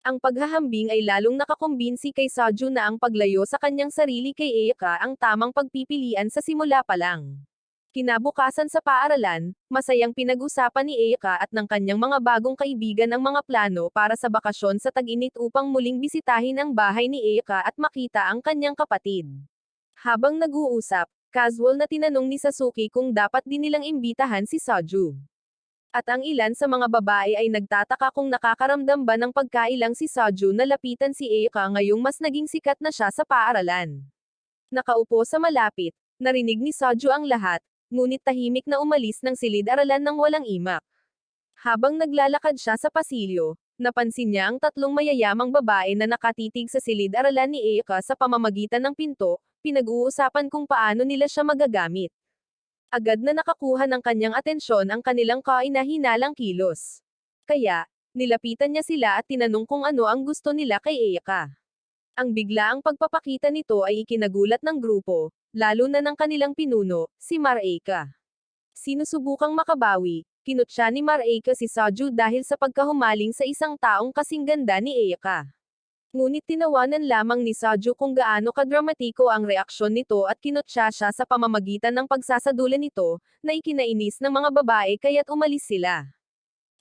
Ang paghahambing ay lalong nakakumbinsi kay Soju na ang paglayo sa kanyang sarili kay Eika ang tamang pagpipilian sa simula pa lang. Kinabukasan sa paaralan, masayang pinag-usapan ni Eika at ng kanyang mga bagong kaibigan ang mga plano para sa bakasyon sa tag-init upang muling bisitahin ang bahay ni Eika at makita ang kanyang kapatid. Habang nag-uusap, casual na tinanong ni Sasuke kung dapat din nilang imbitahan si Soju. At ang ilan sa mga babae ay nagtataka kung nakakaramdam ba ng pagkailang si Soju na lapitan si Eika ngayong mas naging sikat na siya sa paaralan. Nakaupo sa malapit, narinig ni Soju ang lahat, ngunit tahimik na umalis ng silid-aralan ng walang imak. Habang naglalakad siya sa pasilyo, napansin niya ang tatlong mayayamang babae na nakatitig sa silid-aralan ni Eika sa pamamagitan ng pinto, pinag-uusapan kung paano nila siya magagamit. Agad na nakakuha ng kanyang atensyon ang kanilang kahinahinalang kilos. Kaya, nilapitan niya sila at tinanong kung ano ang gusto nila kay Eika. Ang biglaang pagpapakita nito ay ikinagulat ng grupo, lalo na ng kanilang pinuno, si Marika. Sinusubukang makabawi, kinutya ni Marika si Soju dahil sa pagkahumaling sa isang taong kasing ganda ni Eika. Ngunit tinawanan lamang ni Soju kung gaano kadramatiko ang reaksyon nito at kinutya siya sa pamamagitan ng pagsasadula nito, na ikinainis ng mga babae kaya't umalis sila.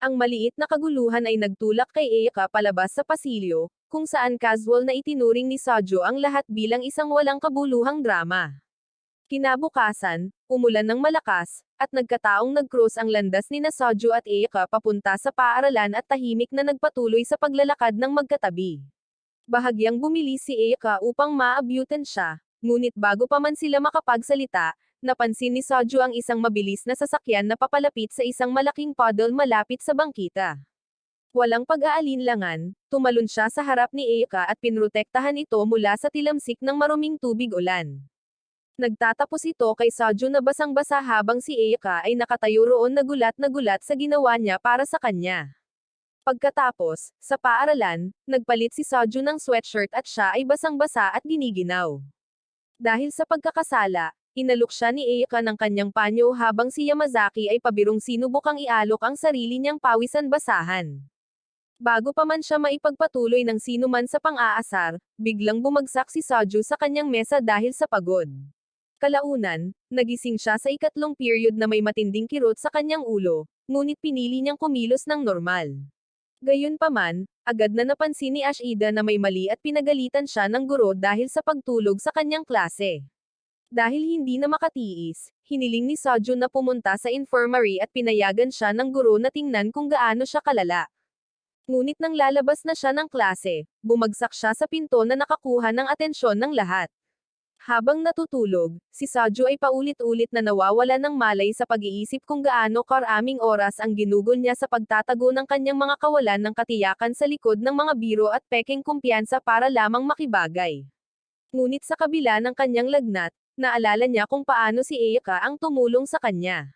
Ang maliit na kaguluhan ay nagtulak kay Eika palabas sa pasilyo, kung saan casual na itinuring ni Soju ang lahat bilang isang walang kabuluhang drama. Kinabukasan, umulan ng malakas, at nagkataong nag-cross ang landas ni Soju at Eika papunta sa paaralan at tahimik na nagpatuloy sa paglalakad ng magkatabi. Bahagyang bumili si Eika upang maabyutan siya, ngunit bago pa man sila makapagsalita, napansin ni Soju ang isang mabilis na sasakyan na papalapit sa isang malaking puddle malapit sa bangkita. Walang pag-aalinlangan, tumalon siya sa harap ni Eika at pinrotektahan ito mula sa tilamsik ng maruming tubig ulan. Nagtatapos ito kay Soju na basang-basa habang si Eika ay nakatayo roon na gulat sa ginawa niya para sa kanya. Pagkatapos, sa paaralan, nagpalit si Soju ng sweatshirt at siya ay basang-basa at giniginaw. Dahil sa pagkakasala, inalok siya ni Eika ng kanyang panyo habang si Yamazaki ay pabirong sinubukang ialok ang sarili niyang pawisan-basahan. Bago pa man siya maipagpatuloy ng sinuman sa pang-aasar, biglang bumagsak si Soju sa kanyang mesa dahil sa pagod. Kalaunan, nagising siya sa ikatlong period na may matinding kirot sa kanyang ulo, ngunit pinili niyang kumilos ng normal. Gayunpaman, agad na napansin ni Ashida na may mali at pinagalitan siya ng guro dahil sa pagtulog sa kanyang klase. Dahil hindi na makatiis, hiniling ni Soju na pumunta sa infirmary at pinayagan siya ng guro na tingnan kung gaano siya kalala. Ngunit nang lalabas na siya ng klase, bumagsak siya sa pinto na nakakuha ng atensyon ng lahat. Habang natutulog, si Soju ay paulit-ulit na nawawala ng malay sa pag-iisip kung gaano karaming oras ang ginugol niya sa pagtatago ng kanyang mga kawalan ng katiyakan sa likod ng mga biro at pekeng kumpiyansa para lamang makibagay. Ngunit sa kabila ng kanyang lagnat, naalala niya kung paano si Eika ang tumulong sa kanya.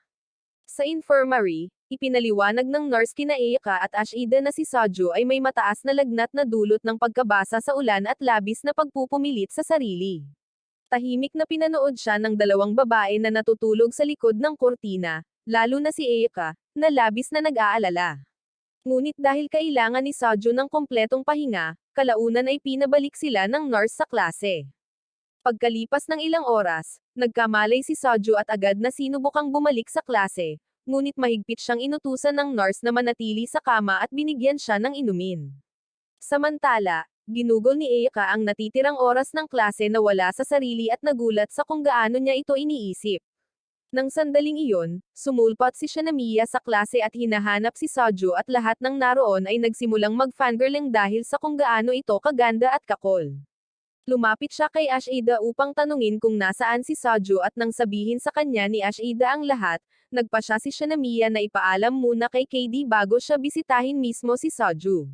Sa infirmary, ipinaliwanag ng nurse kina Eika at Ashida na si Soju ay may mataas na lagnat na dulot ng pagkabasa sa ulan at labis na pagpupumilit sa sarili. Tahimik na pinanood siya ng dalawang babae na natutulog sa likod ng kurtina, lalo na si Eika, na labis na nag-aalala. Ngunit dahil kailangan ni Soju ng kompletong pahinga, kalaunan ay pinabalik sila ng nurse sa klase. Pagkalipas ng ilang oras, nagkamalay si Soju at agad na sinubukang bumalik sa klase, ngunit mahigpit siyang inutusan ng nurse na manatili sa kama at binigyan siya ng inumin. Samantala, ginugol ni Eika ang natitirang oras ng klase na wala sa sarili at nagulat sa kung gaano niya ito iniisip. Nang sandaling iyon, sumulpot si Shinamiya sa klase at hinahanap si Soju at lahat ng naroon ay nagsimulang mag-fangirling dahil sa kung gaano ito kaganda at kakol. Lumapit siya kay Ashida upang tanungin kung nasaan si Soju at nang sabihin sa kanya ni Ashida ang lahat, nagpa siya si Shinamiya na ipaalam muna kay KD bago siya bisitahin mismo si Soju.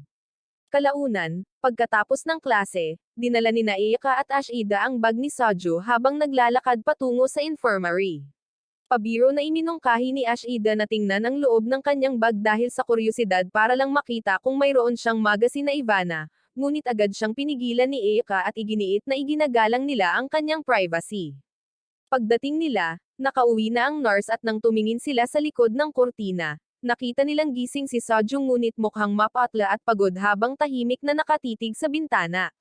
Kalaunan, pagkatapos ng klase, dinala ni Eika at Ashida ang bag ni Soju habang naglalakad patungo sa infirmary. Pabiro na iminungkahi ni Ashida na tingnan ang loob ng kanyang bag dahil sa kuryosidad para lang makita kung mayroon siyang magazine na Ivana, ngunit agad siyang pinigilan ni Eika at iginiit na iginagalang nila ang kanyang privacy. Pagdating nila, nakauwi na ang nurse at nang tumingin sila sa likod ng kurtina, nakita nilang gising si Soju ngunit mukhang mapatla at pagod habang tahimik na nakatitig sa bintana.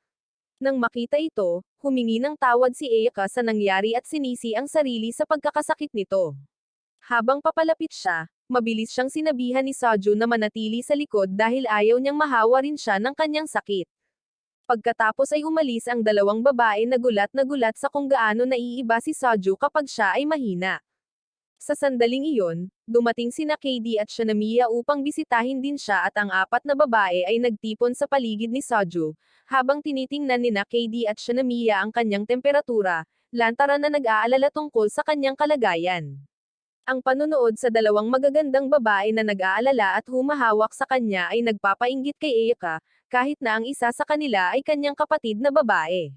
Nang makita ito, humingi ng tawad si Eika sa nangyari at sinisi ang sarili sa pagkakasakit nito. Habang papalapit siya, mabilis siyang sinabihan ni Soju na manatili sa likod dahil ayaw niyang mahawa rin siya ng kanyang sakit. Pagkatapos ay umalis ang dalawang babae na gulat sa kung gaano naiiba si Soju kapag siya ay mahina. Sa sandaling iyon, dumating sina KD at Shinamiya upang bisitahin din siya at ang apat na babae ay nagtipon sa paligid ni Soju, habang tinitingnan nina KD at Shinamiya ang kanyang temperatura, lantaran na nag-aalala tungkol sa kanyang kalagayan. Ang panunood sa dalawang magagandang babae na nag-aalala at humahawak sa kanya ay nagpapainggit kay Eika, kahit na ang isa sa kanila ay kanyang kapatid na babae.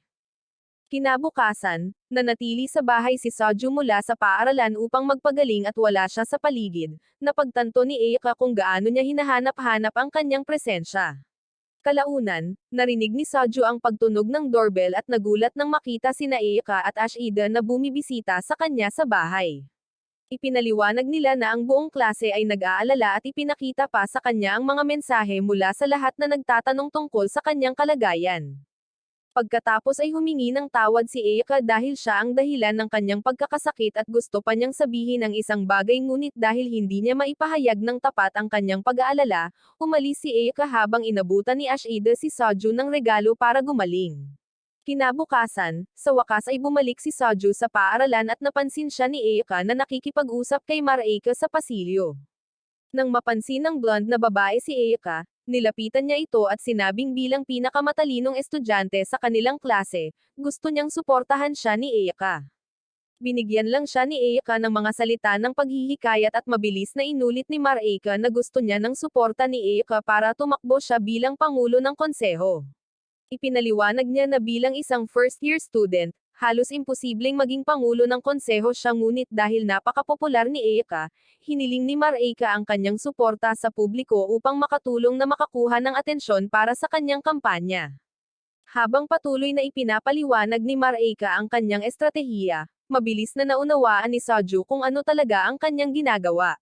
Kinabukasan, nanatili sa bahay si Soju mula sa paaralan upang magpagaling at wala siya sa paligid, napagtanto ni Eika kung gaano niya hinahanap-hanap ang kanyang presensya. Kalaunan, narinig ni Saju ang pagtunog ng doorbell at nagulat nang makita sina Eika at Ashida na bumibisita sa kanya sa bahay. Ipinaliwanag nila na ang buong klase ay nag-aalala at ipinakita pa sa kanya ang mga mensahe mula sa lahat na nagtatanong tungkol sa kanyang kalagayan. Pagkatapos ay humingi ng tawad si Eika dahil siya ang dahilan ng kanyang pagkakasakit at gusto pa niyang sabihin ang isang bagay ngunit dahil hindi niya maipahayag ng tapat ang kanyang pag-aalala, umalis si Eika habang inabutan ni Ashida si Saju ng regalo para gumaling. Kinabukasan, sa wakas ay bumalik si Saju sa paaralan at napansin siya ni Eika na nakikipag-usap kay Mareika sa pasilyo. Nang mapansin ng blonde na babae si Eika, nilapitan niya ito at sinabing bilang pinakamatalinong estudyante sa kanilang klase, gusto niyang suportahan siya ni Eika. Binigyan lang siya ni Eika ng mga salita ng paghihikayat at mabilis na inulit ni Mareika na gusto niya ng suporta ni Eika para tumakbo siya bilang pangulo ng konseho. Ipinaliwanag niya na bilang isang first-year student, halos imposibleng maging pangulo ng konseho siya ngunit dahil napakapopular ni Eika, hiniling ni Mareika ang kanyang suporta sa publiko upang makatulong na makakuha ng atensyon para sa kanyang kampanya. Habang patuloy na ipinapaliwanag ni Mareika ang kanyang estratehiya, mabilis na naunawaan ni Saju kung ano talaga ang kanyang ginagawa.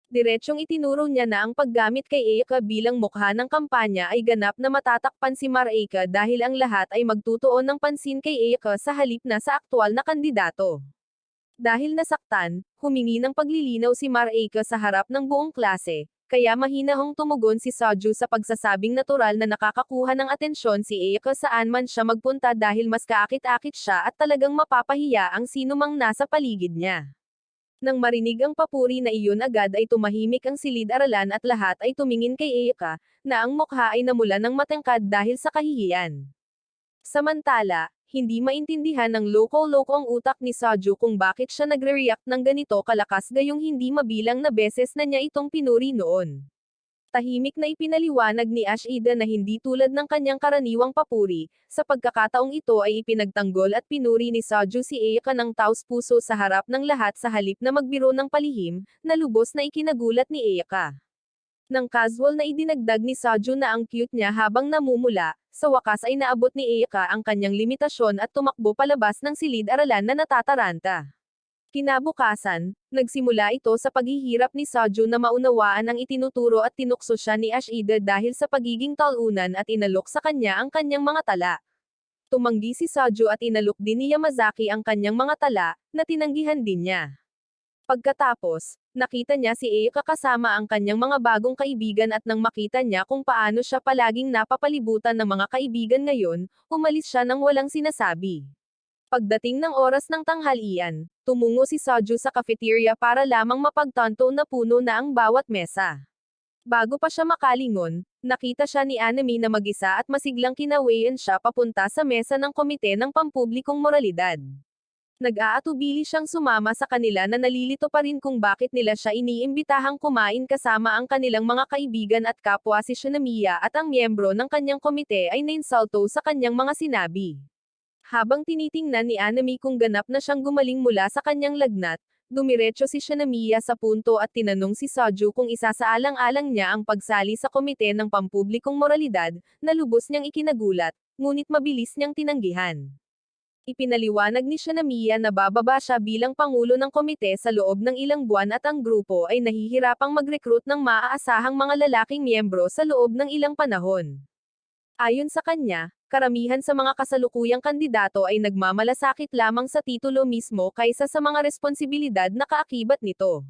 Diretsyong itinuro niya na ang paggamit kay Eika bilang mukha ng kampanya ay ganap na matatakpan si Mareika dahil ang lahat ay magtutuon ng pansin kay Eika sa halip na sa aktwal na kandidato. Dahil nasaktan, humingi ng paglilinaw si Mareika sa harap ng buong klase, kaya mahinahong tumugon si Saju sa pagsasabing natural na nakakakuha ng atensyon si Eika saan man siya magpunta dahil mas kaakit-akit siya at talagang mapapahiya ang sinumang nasa paligid niya. Nang marinig ang papuri na iyon agad ay tumahimik ang silid-aralan at lahat ay tumingin kay Eika, na ang mukha ay namulan ng matangkad dahil sa kahihiyan. Samantala, hindi maintindihan ng loko-loko ang utak ni Saju kung bakit siya nagre-react ng ganito kalakas gayong hindi mabilang na beses na niya itong pinuri noon. Tahimik na ipinaliwanag ni Ashida na hindi tulad ng kanyang karaniwang papuri, sa pagkakataong ito ay ipinagtanggol at pinuri ni Saju si Eika ng taos-puso sa harap ng lahat sa halip na magbiro ng palihim, na lubos na ikinagulat ni Eika. Nang casual na idinagdag ni Saju na ang cute niya habang namumula, sa wakas ay naabot ni Eika ang kanyang limitasyon at tumakbo palabas ng silid-aralan na natataranta. Kinabukasan, nagsimula ito sa paghihirap ni Saju na maunawaan ang itinuturo at tinukso siya ni Ashida dahil sa pagiging talunan at inalok sa kanya ang kanyang mga tala. Tumanggi si Saju at inalok din ni Yamazaki ang kanyang mga tala, na tinanggihan din niya. Pagkatapos, nakita niya si Eika kasama ang kanyang mga bagong kaibigan at nang makita niya kung paano siya palaging napapalibutan ng mga kaibigan ngayon, umalis siya nang walang sinasabi. Pagdating ng oras ng tanghalian, tumungo si Saju sa cafeteria para lamang mapagtanto na puno na ang bawat mesa. Bago pa siya makalingon, nakita siya ni Anami na mag-isa at masiglang kinawayan siya papunta sa mesa ng komite ng pampublikong moralidad. Nag-aatubili siyang sumama sa kanila na nalilito pa rin kung bakit nila siya iniimbitahang kumain kasama ang kanilang mga kaibigan at kapwa si Shinomiya at ang miyembro ng kanyang komite ay nainsulto sa kanyang mga sinabi. Habang tinitingnan ni Anami kung ganap na siyang gumaling mula sa kanyang lagnat, dumiretso si Shinomiya sa punto at tinanong si Saju kung isasaalang-alang niya ang pagsali sa komite ng pampublikong moralidad, na lubos niyang ikinagulat, ngunit mabilis niyang tinanggihan. Ipinaliwanag ni Shinomiya na bababa siya bilang pangulo ng komite sa loob ng ilang buwan at ang grupo ay nahihirapang mag-recruit ng maaasahang mga lalaking miyembro sa loob ng ilang panahon. Ayon sa kanya, karamihan sa mga kasalukuyang kandidato ay nagmamalasakit lamang sa titulo mismo kaysa sa mga responsibilidad na kaakibat nito.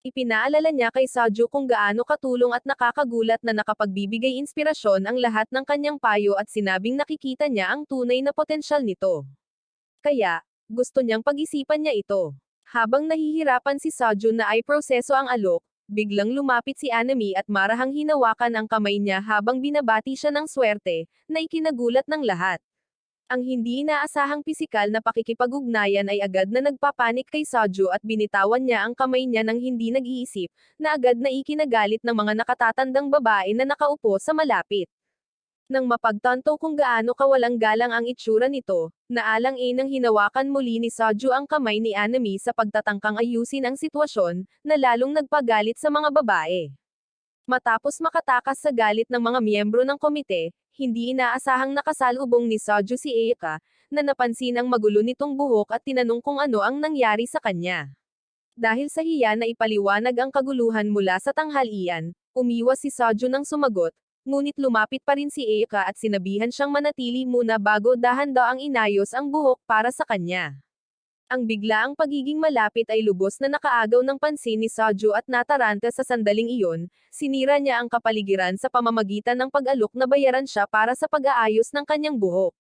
Ipinaalala niya kay Saju kung gaano katulong at nakakagulat na nakapagbibigay inspirasyon ang lahat ng kanyang payo at sinabing nakikita niya ang tunay na potensyal nito. Kaya, gusto niyang pag-isipan niya ito. Habang nahihirapan si Saju na ay proseso ang alok, biglang lumapit si Anami at marahang hinawakan ang kamay niya habang binabati siya ng swerte, na ikinagulat ng lahat. Ang hindi inaasahang pisikal na pakikipag-ugnayan ay agad na nagpapanik kay Saju at binitawan niya ang kamay niya nang hindi nag-iisip, na agad na ikinagalit ng mga nakatatandang babae na nakaupo sa malapit. Nang mapagtanto kung gaano kawalang galang ang itsura nito, naalang-inang hinawakan muli ni Saju ang kamay ni Anami sa pagtatangkang ayusin ang sitwasyon, na lalong nagpagalit sa mga babae. Matapos makatakas sa galit ng mga miyembro ng komite, hindi inaasahang nakasalubong ni Seoju si Eika, na napansin ang magulo nitong buhok at tinanong kung ano ang nangyari sa kanya. Dahil sa hiya na ipaliwanag ang kaguluhan mula sa tanghalian, umiwas si Seoju nang sumagot, ngunit lumapit pa rin si Eika at sinabihan siyang manatili muna bago dahan-daang inayos ang buhok para sa kanya. Ang biglaang pagiging malapit ay lubos na nakaagaw ng pansin ni Seoju at nataranta sa sandaling iyon, sinira niya ang kapaligiran sa pamamagitan ng pag-alok na bayaran siya para sa pag-aayos ng kanyang buhok.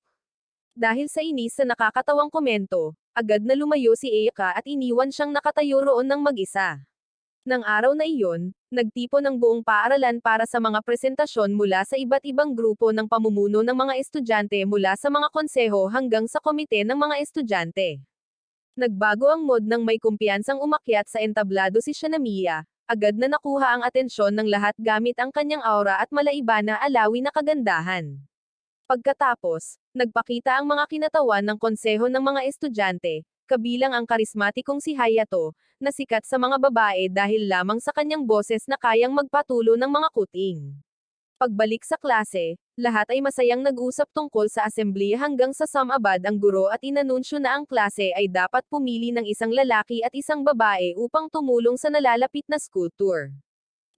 Dahil sa inis sa nakakatawang komento, agad na lumayo si Eika at iniwan siyang nakatayo roon ng mag-isa. Nang araw na iyon, nagtipon ang buong paaralan para sa mga presentasyon mula sa iba't ibang grupo ng pamumuno ng mga estudyante mula sa mga konseho hanggang sa komite ng mga estudyante. Nagbago ang mood nang may kumpiyansang umakyat sa entablado si Shinamiya, agad na nakuha ang atensyon ng lahat gamit ang kanyang aura at malaiba na alawi na kagandahan. Pagkatapos, nagpakita ang mga kinatawan ng konseho ng mga estudyante, kabilang ang karismatikong si Hayato, na sikat sa mga babae dahil lamang sa kanyang boses na kayang magpatulo ng mga kuting. Pagbalik sa klase, lahat ay masayang nag-usap tungkol sa assembly hanggang sa sumabad ang guro at inanunsyo na ang klase ay dapat pumili ng isang lalaki at isang babae upang tumulong sa nalalapit na school tour.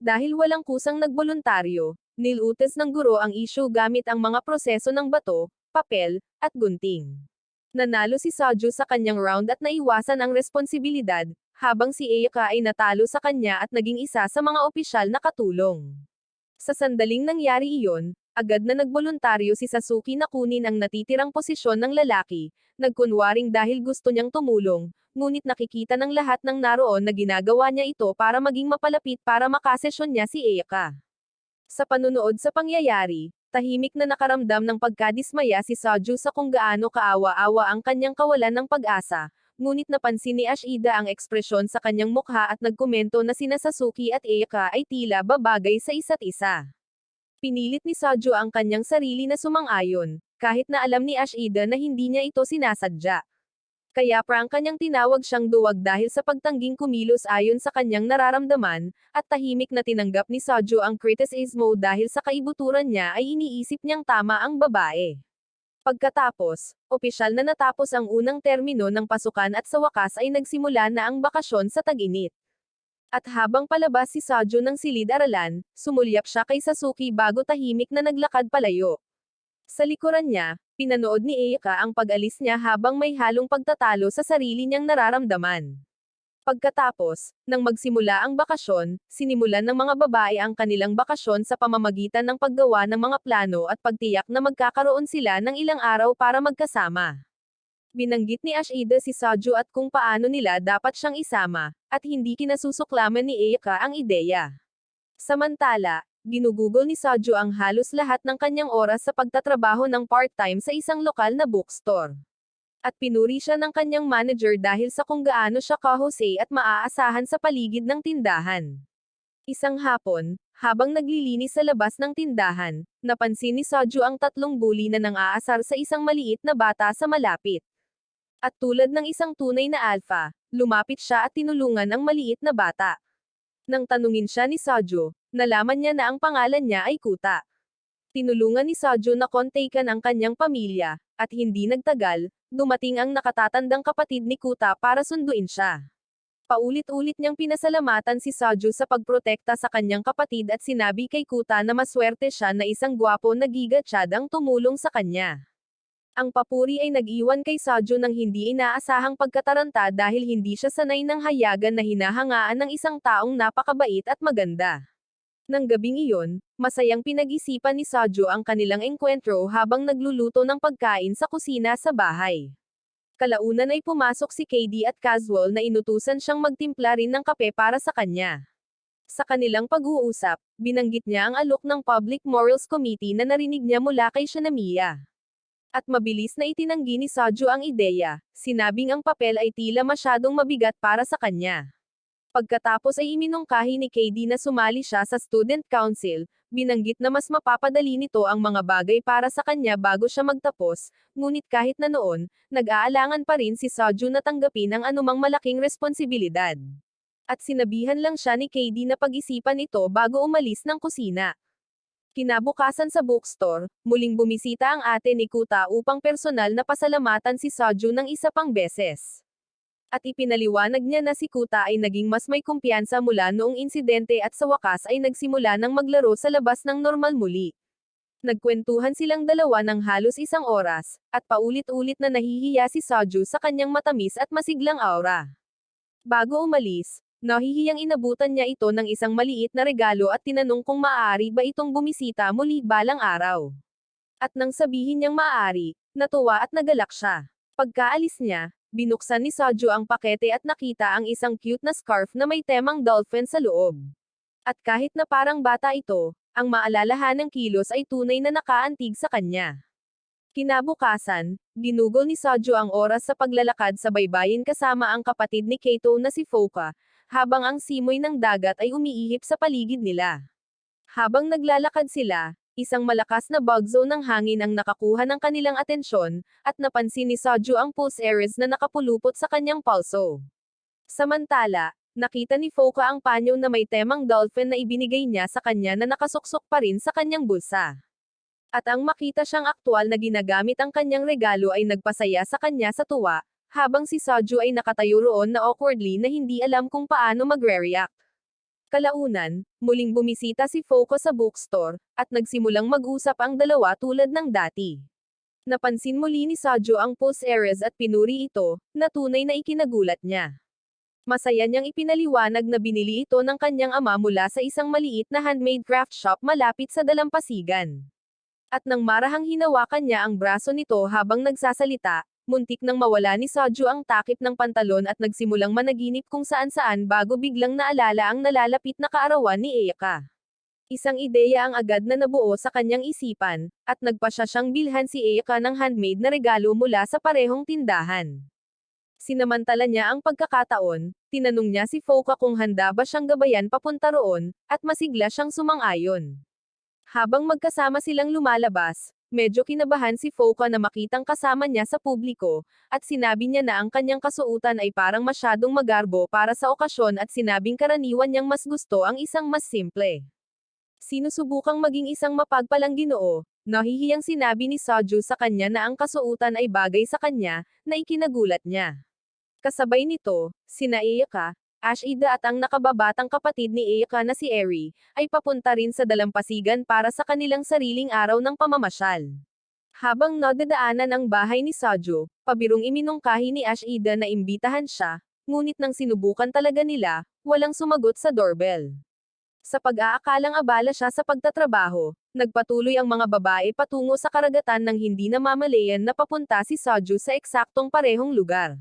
Dahil walang kusang nagboluntaryo, nilutes ng guro ang issue gamit ang mga proseso ng bato, papel, at gunting. Nanalo si Seoju sa kanyang round at naiwasan ang responsibilidad, habang si Eika ay natalo sa kanya at naging isa sa mga opisyal na katulong. Sa sandaling nangyari iyon, agad na nagboluntaryo si Sasuke na kunin ang natitirang posisyon ng lalaki, nagkunwaring dahil gusto niyang tumulong, ngunit nakikita ng lahat ng naroon na ginagawa niya ito para maging mapalapit para makasesyon niya si Eika. Sa panunood sa pangyayari, tahimik na nakaramdam ng pagkadismaya si Seoju sa kung gaano kaawa-awa ang kanyang kawalan ng pag-asa, ngunit napansin ni Ashida ang ekspresyon sa kanyang mukha at nagkomento na sina Sasuke at Eika ay tila babagay sa isa't isa. Pinilit ni Seoju ang kanyang sarili na sumang-ayon, kahit na alam ni Ashida na hindi niya ito sinasadya. Kaya prank kanyang tinawag siyang duwag dahil sa pagtangging kumilos ayon sa kanyang nararamdaman, at tahimik na tinanggap ni Seoju ang kritisismo dahil sa kaibuturan niya ay iniisip niyang tama ang babae. Pagkatapos, opisyal na natapos ang unang termino ng pasukan at sa wakas ay nagsimula na ang bakasyon sa tag-init. At habang palabas si Seoju ng silid-aralan, sumulyap siya kay Sasuke bago tahimik na naglakad palayo. Sa likuran niya, pinanood ni Eika ang pag-alis niya habang may halong pagtatalo sa sarili niyang nararamdaman. Pagkatapos, nang magsimula ang bakasyon, sinimulan ng mga babae ang kanilang bakasyon sa pamamagitan ng paggawa ng mga plano at pagtiyak na magkakaroon sila ng ilang araw para magkasama. Binanggit ni Ashida si Seoju at kung paano nila dapat siyang isama, at hindi kinasusuklaman ni Eika ang ideya. Samantala, ginugugol ni Seoju ang halos lahat ng kanyang oras sa pagtatrabaho ng part-time sa isang lokal na bookstore. At pinuri siya ng kanyang manager dahil sa kung gaano siya kahusay at maaasahan sa paligid ng tindahan. Isang hapon, habang naglilinis sa labas ng tindahan, napansin ni Seoju ang tatlong bully na nang-aasar sa isang maliit na bata sa malapit. At tulad ng isang tunay na alpha, lumapit siya at tinulungan ang maliit na bata. Nang tanungin siya ni Seoju, nalaman niya na ang pangalan niya ay Kuta. Tinulungan ni Seoju na kontakan ang kanyang pamilya, at hindi nagtagal, dumating ang nakatatandang kapatid ni Kuta para sunduin siya. Paulit-ulit niyang pinasalamatan si Seoju sa pagprotekta sa kanyang kapatid at sinabi kay Kuta na maswerte siya na isang gwapo na Giga Chad ang tumulong sa kanya. Ang papuri ay nag-iwan kay Seoju ng hindi inaasahang pagkataranta dahil hindi siya sanay ng hayagan na hinahangaan ng isang taong napakabait at maganda. Nang gabing iyon, masayang pinag-isipan ni Seoju ang kanilang engkwentro habang nagluluto ng pagkain sa kusina sa bahay. Kalaunan ay pumasok si KD at casual na inutusan siyang magtimpla rin ng kape para sa kanya. Sa kanilang pag-uusap, binanggit niya ang alok ng Public Morals Committee na narinig niya mula kay Shinamiya. At mabilis na itinanggi ni Seoju ang ideya, sinabing ang papel ay tila masyadong mabigat para sa kanya. Pagkatapos ay iminungkahi ni KD na sumali siya sa Student Council, binanggit na mas mapapadali nito ang mga bagay para sa kanya bago siya magtapos, ngunit kahit na noon, nag-aalangan pa rin si Seoju na tanggapin ang anumang malaking responsibilidad. At sinabihan lang siya ni KD na pag-isipan ito bago umalis ng kusina. Kinabukasan sa bookstore, muling bumisita ang ate ni Kuta upang personal na pasalamatan si Soju ng isa pang beses. At ipinaliwanag niya na si Kuta ay naging mas may kumpiyansa mula noong insidente at sa wakas ay nagsimula ng maglaro sa labas ng normal muli. Nagkwentuhan silang dalawa ng halos isang oras, at paulit-ulit na nahihiya si Soju sa kanyang matamis at masiglang aura. Bago umalis, nahihiyang inabutan niya ito ng isang maliit na regalo at tinanong kung maaari ba itong bumisita muli balang araw. At nang sabihin niyang maaari, natuwa at nagalak siya. Pagkaalis niya, binuksan ni Soju ang pakete at nakita ang isang cute na scarf na may temang dolphin sa loob. At kahit na parang bata ito, ang maalalahanang kilos ay tunay na nakaantig sa kanya. Kinabukasan, ginugol ni Soju ang oras sa paglalakad sa baybayin kasama ang kapatid ni Kato na si Foka, habang ang simoy ng dagat ay umiihip sa paligid nila. Habang naglalakad sila, isang malakas na bagzo ng hangin ang nakakuha ng kanilang atensyon, at napansin ni Soju ang pulse areas na nakapulupot sa kanyang pulso. Samantala, nakita ni Foka ang panyo na may temang dolphin na ibinigay niya sa kanya na nakasuksok pa rin sa kanyang bulsa. At ang makita siyang aktwal na ginagamit ang kanyang regalo ay nagpasaya sa kanya sa tuwa, habang si Soju ay nakatayo roon na awkwardly na hindi alam kung paano magre-react. Kalaunan, muling bumisita si Foka sa bookstore, at nagsimulang mag-usap ang dalawa tulad ng dati. Napansin muli ni Soju ang pulse areas at pinuri ito, na tunay na ikinagulat niya. Masaya niyang ipinaliwanag na binili ito ng kanyang ama mula sa isang maliit na handmade craft shop malapit sa dalampasigan. At nang marahang hinawakan niya ang braso nito habang nagsasalita, muntik nang mawala ni Soju ang takip ng pantalon at nagsimulang managinip kung saan-saan bago biglang naalala ang nalalapit na kaarawan ni Eika. Isang ideya ang agad na nabuo sa kanyang isipan, at nagpasya siyang bilhan si Eika ng handmade na regalo mula sa parehong tindahan. Sinamantala niya ang pagkakataon, tinanong niya si Foka kung handa ba siyang gabayan papunta roon, at masigla siyang sumang-ayon. Habang magkasama silang lumalabas, medyo kinabahan si Foka na makitang kasama niya sa publiko, at sinabi niya na ang kanyang kasuotan ay parang masyadong magarbo para sa okasyon at sinabing karaniwan niyang mas gusto ang isang mas simple. Sinusubukang maging isang mapagpalang Ginoo, nahihiyang sinabi ni Soju sa kanya na ang kasuotan ay bagay sa kanya, na ikinagulat niya. Kasabay nito, sina Eika, Ashida at ang nakababatang kapatid ni Eika na si Eri, ay papunta rin sa dalampasigan para sa kanilang sariling araw ng pamamasyal. Habang nadadaanan ang bahay ni Soju, pabirong iminungkahi ni Ashida na imbitahan siya, ngunit nang sinubukan talaga nila, walang sumagot sa doorbell. Sa pag-aakalang abala siya sa pagtatrabaho, nagpatuloy ang mga babae patungo sa karagatan nang hindi namamalayan na papunta si Soju sa eksaktong parehong lugar.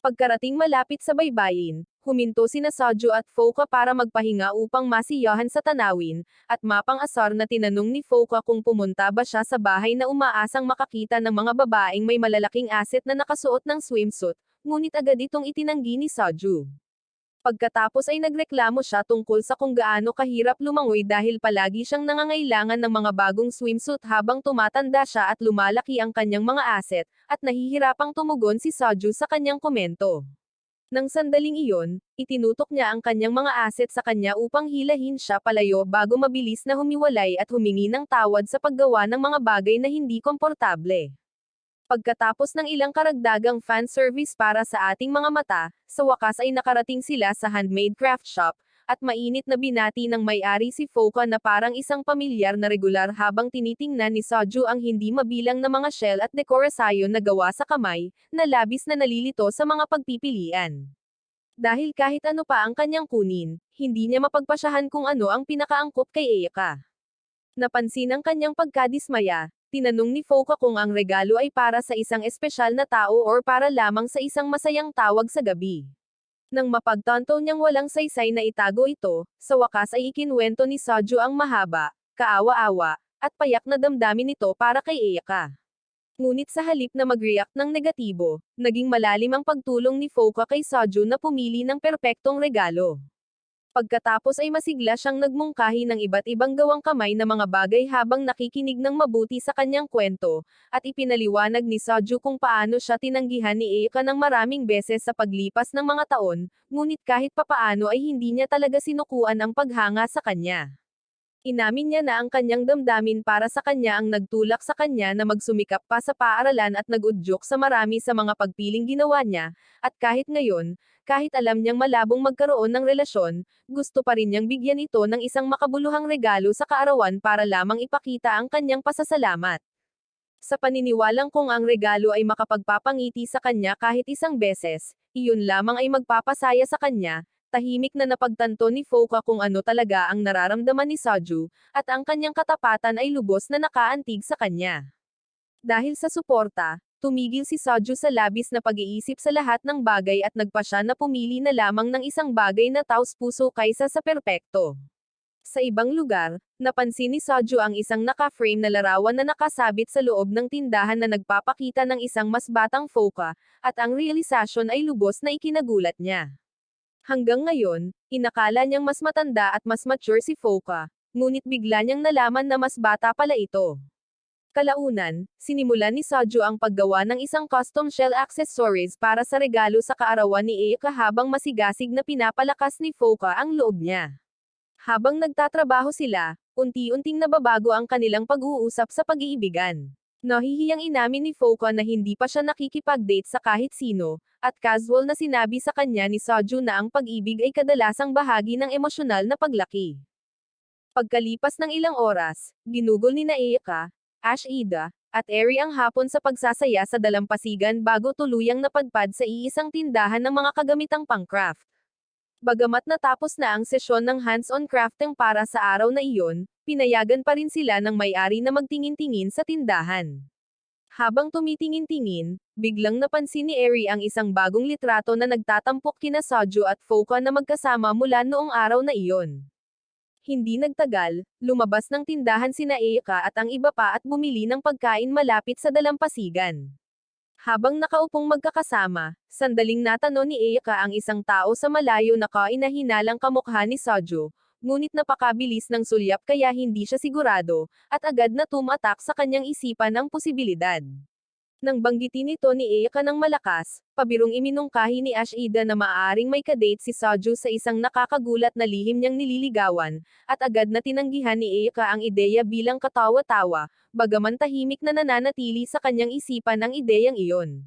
Pagkarating malapit sa baybayin, huminto sina Soju at Foka para magpahinga upang masiyahan sa tanawin, at mapang-asar na tinanong ni Foka kung pumunta ba siya sa bahay na umaasang makakita ng mga babaeng may malalaking asset na nakasuot ng swimsuit, ngunit agad itong itinanggi ni Soju. Pagkatapos ay nagreklamo siya tungkol sa kung gaano kahirap lumangoy dahil palagi siyang nangangailangan ng mga bagong swimsuit habang tumatanda siya at lumalaki ang kanyang mga asset, at nahihirapang tumugon si Soju sa kanyang komento. Nang sandaling iyon, itinutok niya ang kanyang mga asset sa kanya upang hilahin siya palayo bago mabilis na humiwalay at humingi ng tawad sa paggawa ng mga bagay na hindi komportable. Pagkatapos ng ilang karagdagang fan service para sa ating mga mata, sa wakas ay nakarating sila sa handmade craft shop, at mainit na binati ng may-ari si Foka na parang isang pamilyar na regular habang tinitingnan ni Soju ang hindi mabilang na mga shell at dekorasyon na gawa sa kamay, na labis na nalilito sa mga pagpipilian. Dahil kahit ano pa ang kanyang kunin, hindi niya mapagpasyahan kung ano ang pinakaangkop kay Eika. Napansin ang kanyang pagkadismaya, tinanong ni Foka kung ang regalo ay para sa isang espesyal na tao or para lamang sa isang masayang tawag sa gabi. Nang mapagtanto niyang walang saysay na itago ito, sa wakas ay ikinwento ni Soju ang mahaba, kaawa-awa, at payak na damdamin nito para kay Eika. Ngunit sa halip na mag-react ng negatibo, naging malalim ang pagtulong ni Foka kay Soju na pumili ng perpektong regalo. Pagkatapos ay masigla siyang nagmungkahi ng iba't ibang gawang kamay na mga bagay habang nakikinig ng mabuti sa kanyang kwento, at ipinaliwanag ni Soju kung paano siya tinanggihan ni Eika ng maraming beses sa paglipas ng mga taon, ngunit kahit papaano ay hindi niya talaga sinukuan ang paghanga sa kanya. Inamin niya na ang kanyang damdamin para sa kanya ang nagtulak sa kanya na magsumikap pa sa paaralan at nag-udyok sa marami sa mga pagpiling ginawa niya, at kahit ngayon, kahit alam niyang malabong magkaroon ng relasyon, gusto pa rin niyang bigyan ito ng isang makabuluhang regalo sa kaarawan para lamang ipakita ang kanyang pasasalamat. Sa paniniwalang kung ang regalo ay makapagpapangiti sa kanya kahit isang beses, iyon lamang ay magpapasaya sa kanya. Tahimik na napagtanto ni Foka kung ano talaga ang nararamdaman ni Soju, at ang kanyang katapatan ay lubos na nakaantig sa kanya. Dahil sa suporta, tumigil si Soju sa labis na pag-iisip sa lahat ng bagay at nagpa siya na pumili na lamang ng isang bagay na taos-puso kaysa sa perpekto. Sa ibang lugar, napansin ni Soju ang isang naka-frame na larawan na nakasabit sa loob ng tindahan na nagpapakita ng isang mas batang Foka, at ang realisasyon ay lubos na ikinagulat niya. Hanggang ngayon, inakala niyang mas matanda at mas mature si Foka, ngunit bigla niyang nalaman na mas bata pala ito. Kalaunan, sinimulan ni Soju ang paggawa ng isang custom shell accessories para sa regalo sa kaarawan ni Eika habang masigasig na pinapalakas ni Foka ang loob niya. Habang nagtatrabaho sila, unti-unting nababago ang kanilang pag-uusap sa pag-iibigan. Nahihiyang inamin ni Foka na hindi pa siya nakikipag-date sa kahit sino, at casual na sinabi sa kanya ni Soju na ang pag-ibig ay kadalasang bahagi ng emosyonal na paglaki. Pagkalipas ng ilang oras, ginugol ni Eika, Ashida, at Eri ang hapon sa pagsasaya sa dalampasigan bago tuluyang napadpad sa iisang tindahan ng mga kagamitang pang-craft. Bagamat natapos na ang sesyon ng hands-on crafting para sa araw na iyon, pinayagan pa rin sila ng may-ari na magtingin-tingin sa tindahan. Habang tumitingin-tingin, biglang napansin ni Eri ang isang bagong litrato na nagtatampok kina Soju at Foka na magkasama mula noong araw na iyon. Hindi nagtagal, lumabas ng tindahan sina Eika at ang iba pa at bumili ng pagkain malapit sa dalampasigan. Habang nakaupong magkakasama, sandaling natanong ni Eika ang isang tao sa malayo na kainahinalang kamukha ni Soju, ngunit napakabilis ng sulyap kaya hindi siya sigurado, at agad na tumatak sa kanyang isipan ang posibilidad. Nang banggitin ito ni Eika ng malakas, pabirong iminungkahi ni Ashida na maaaring may kadate si Soju sa isang nakakagulat na lihim niyang nililigawan, at agad na tinanggihan ni Eika ang ideya bilang katawa-tawa, bagaman tahimik na nananatili sa kanyang isipan ang ideyang iyon.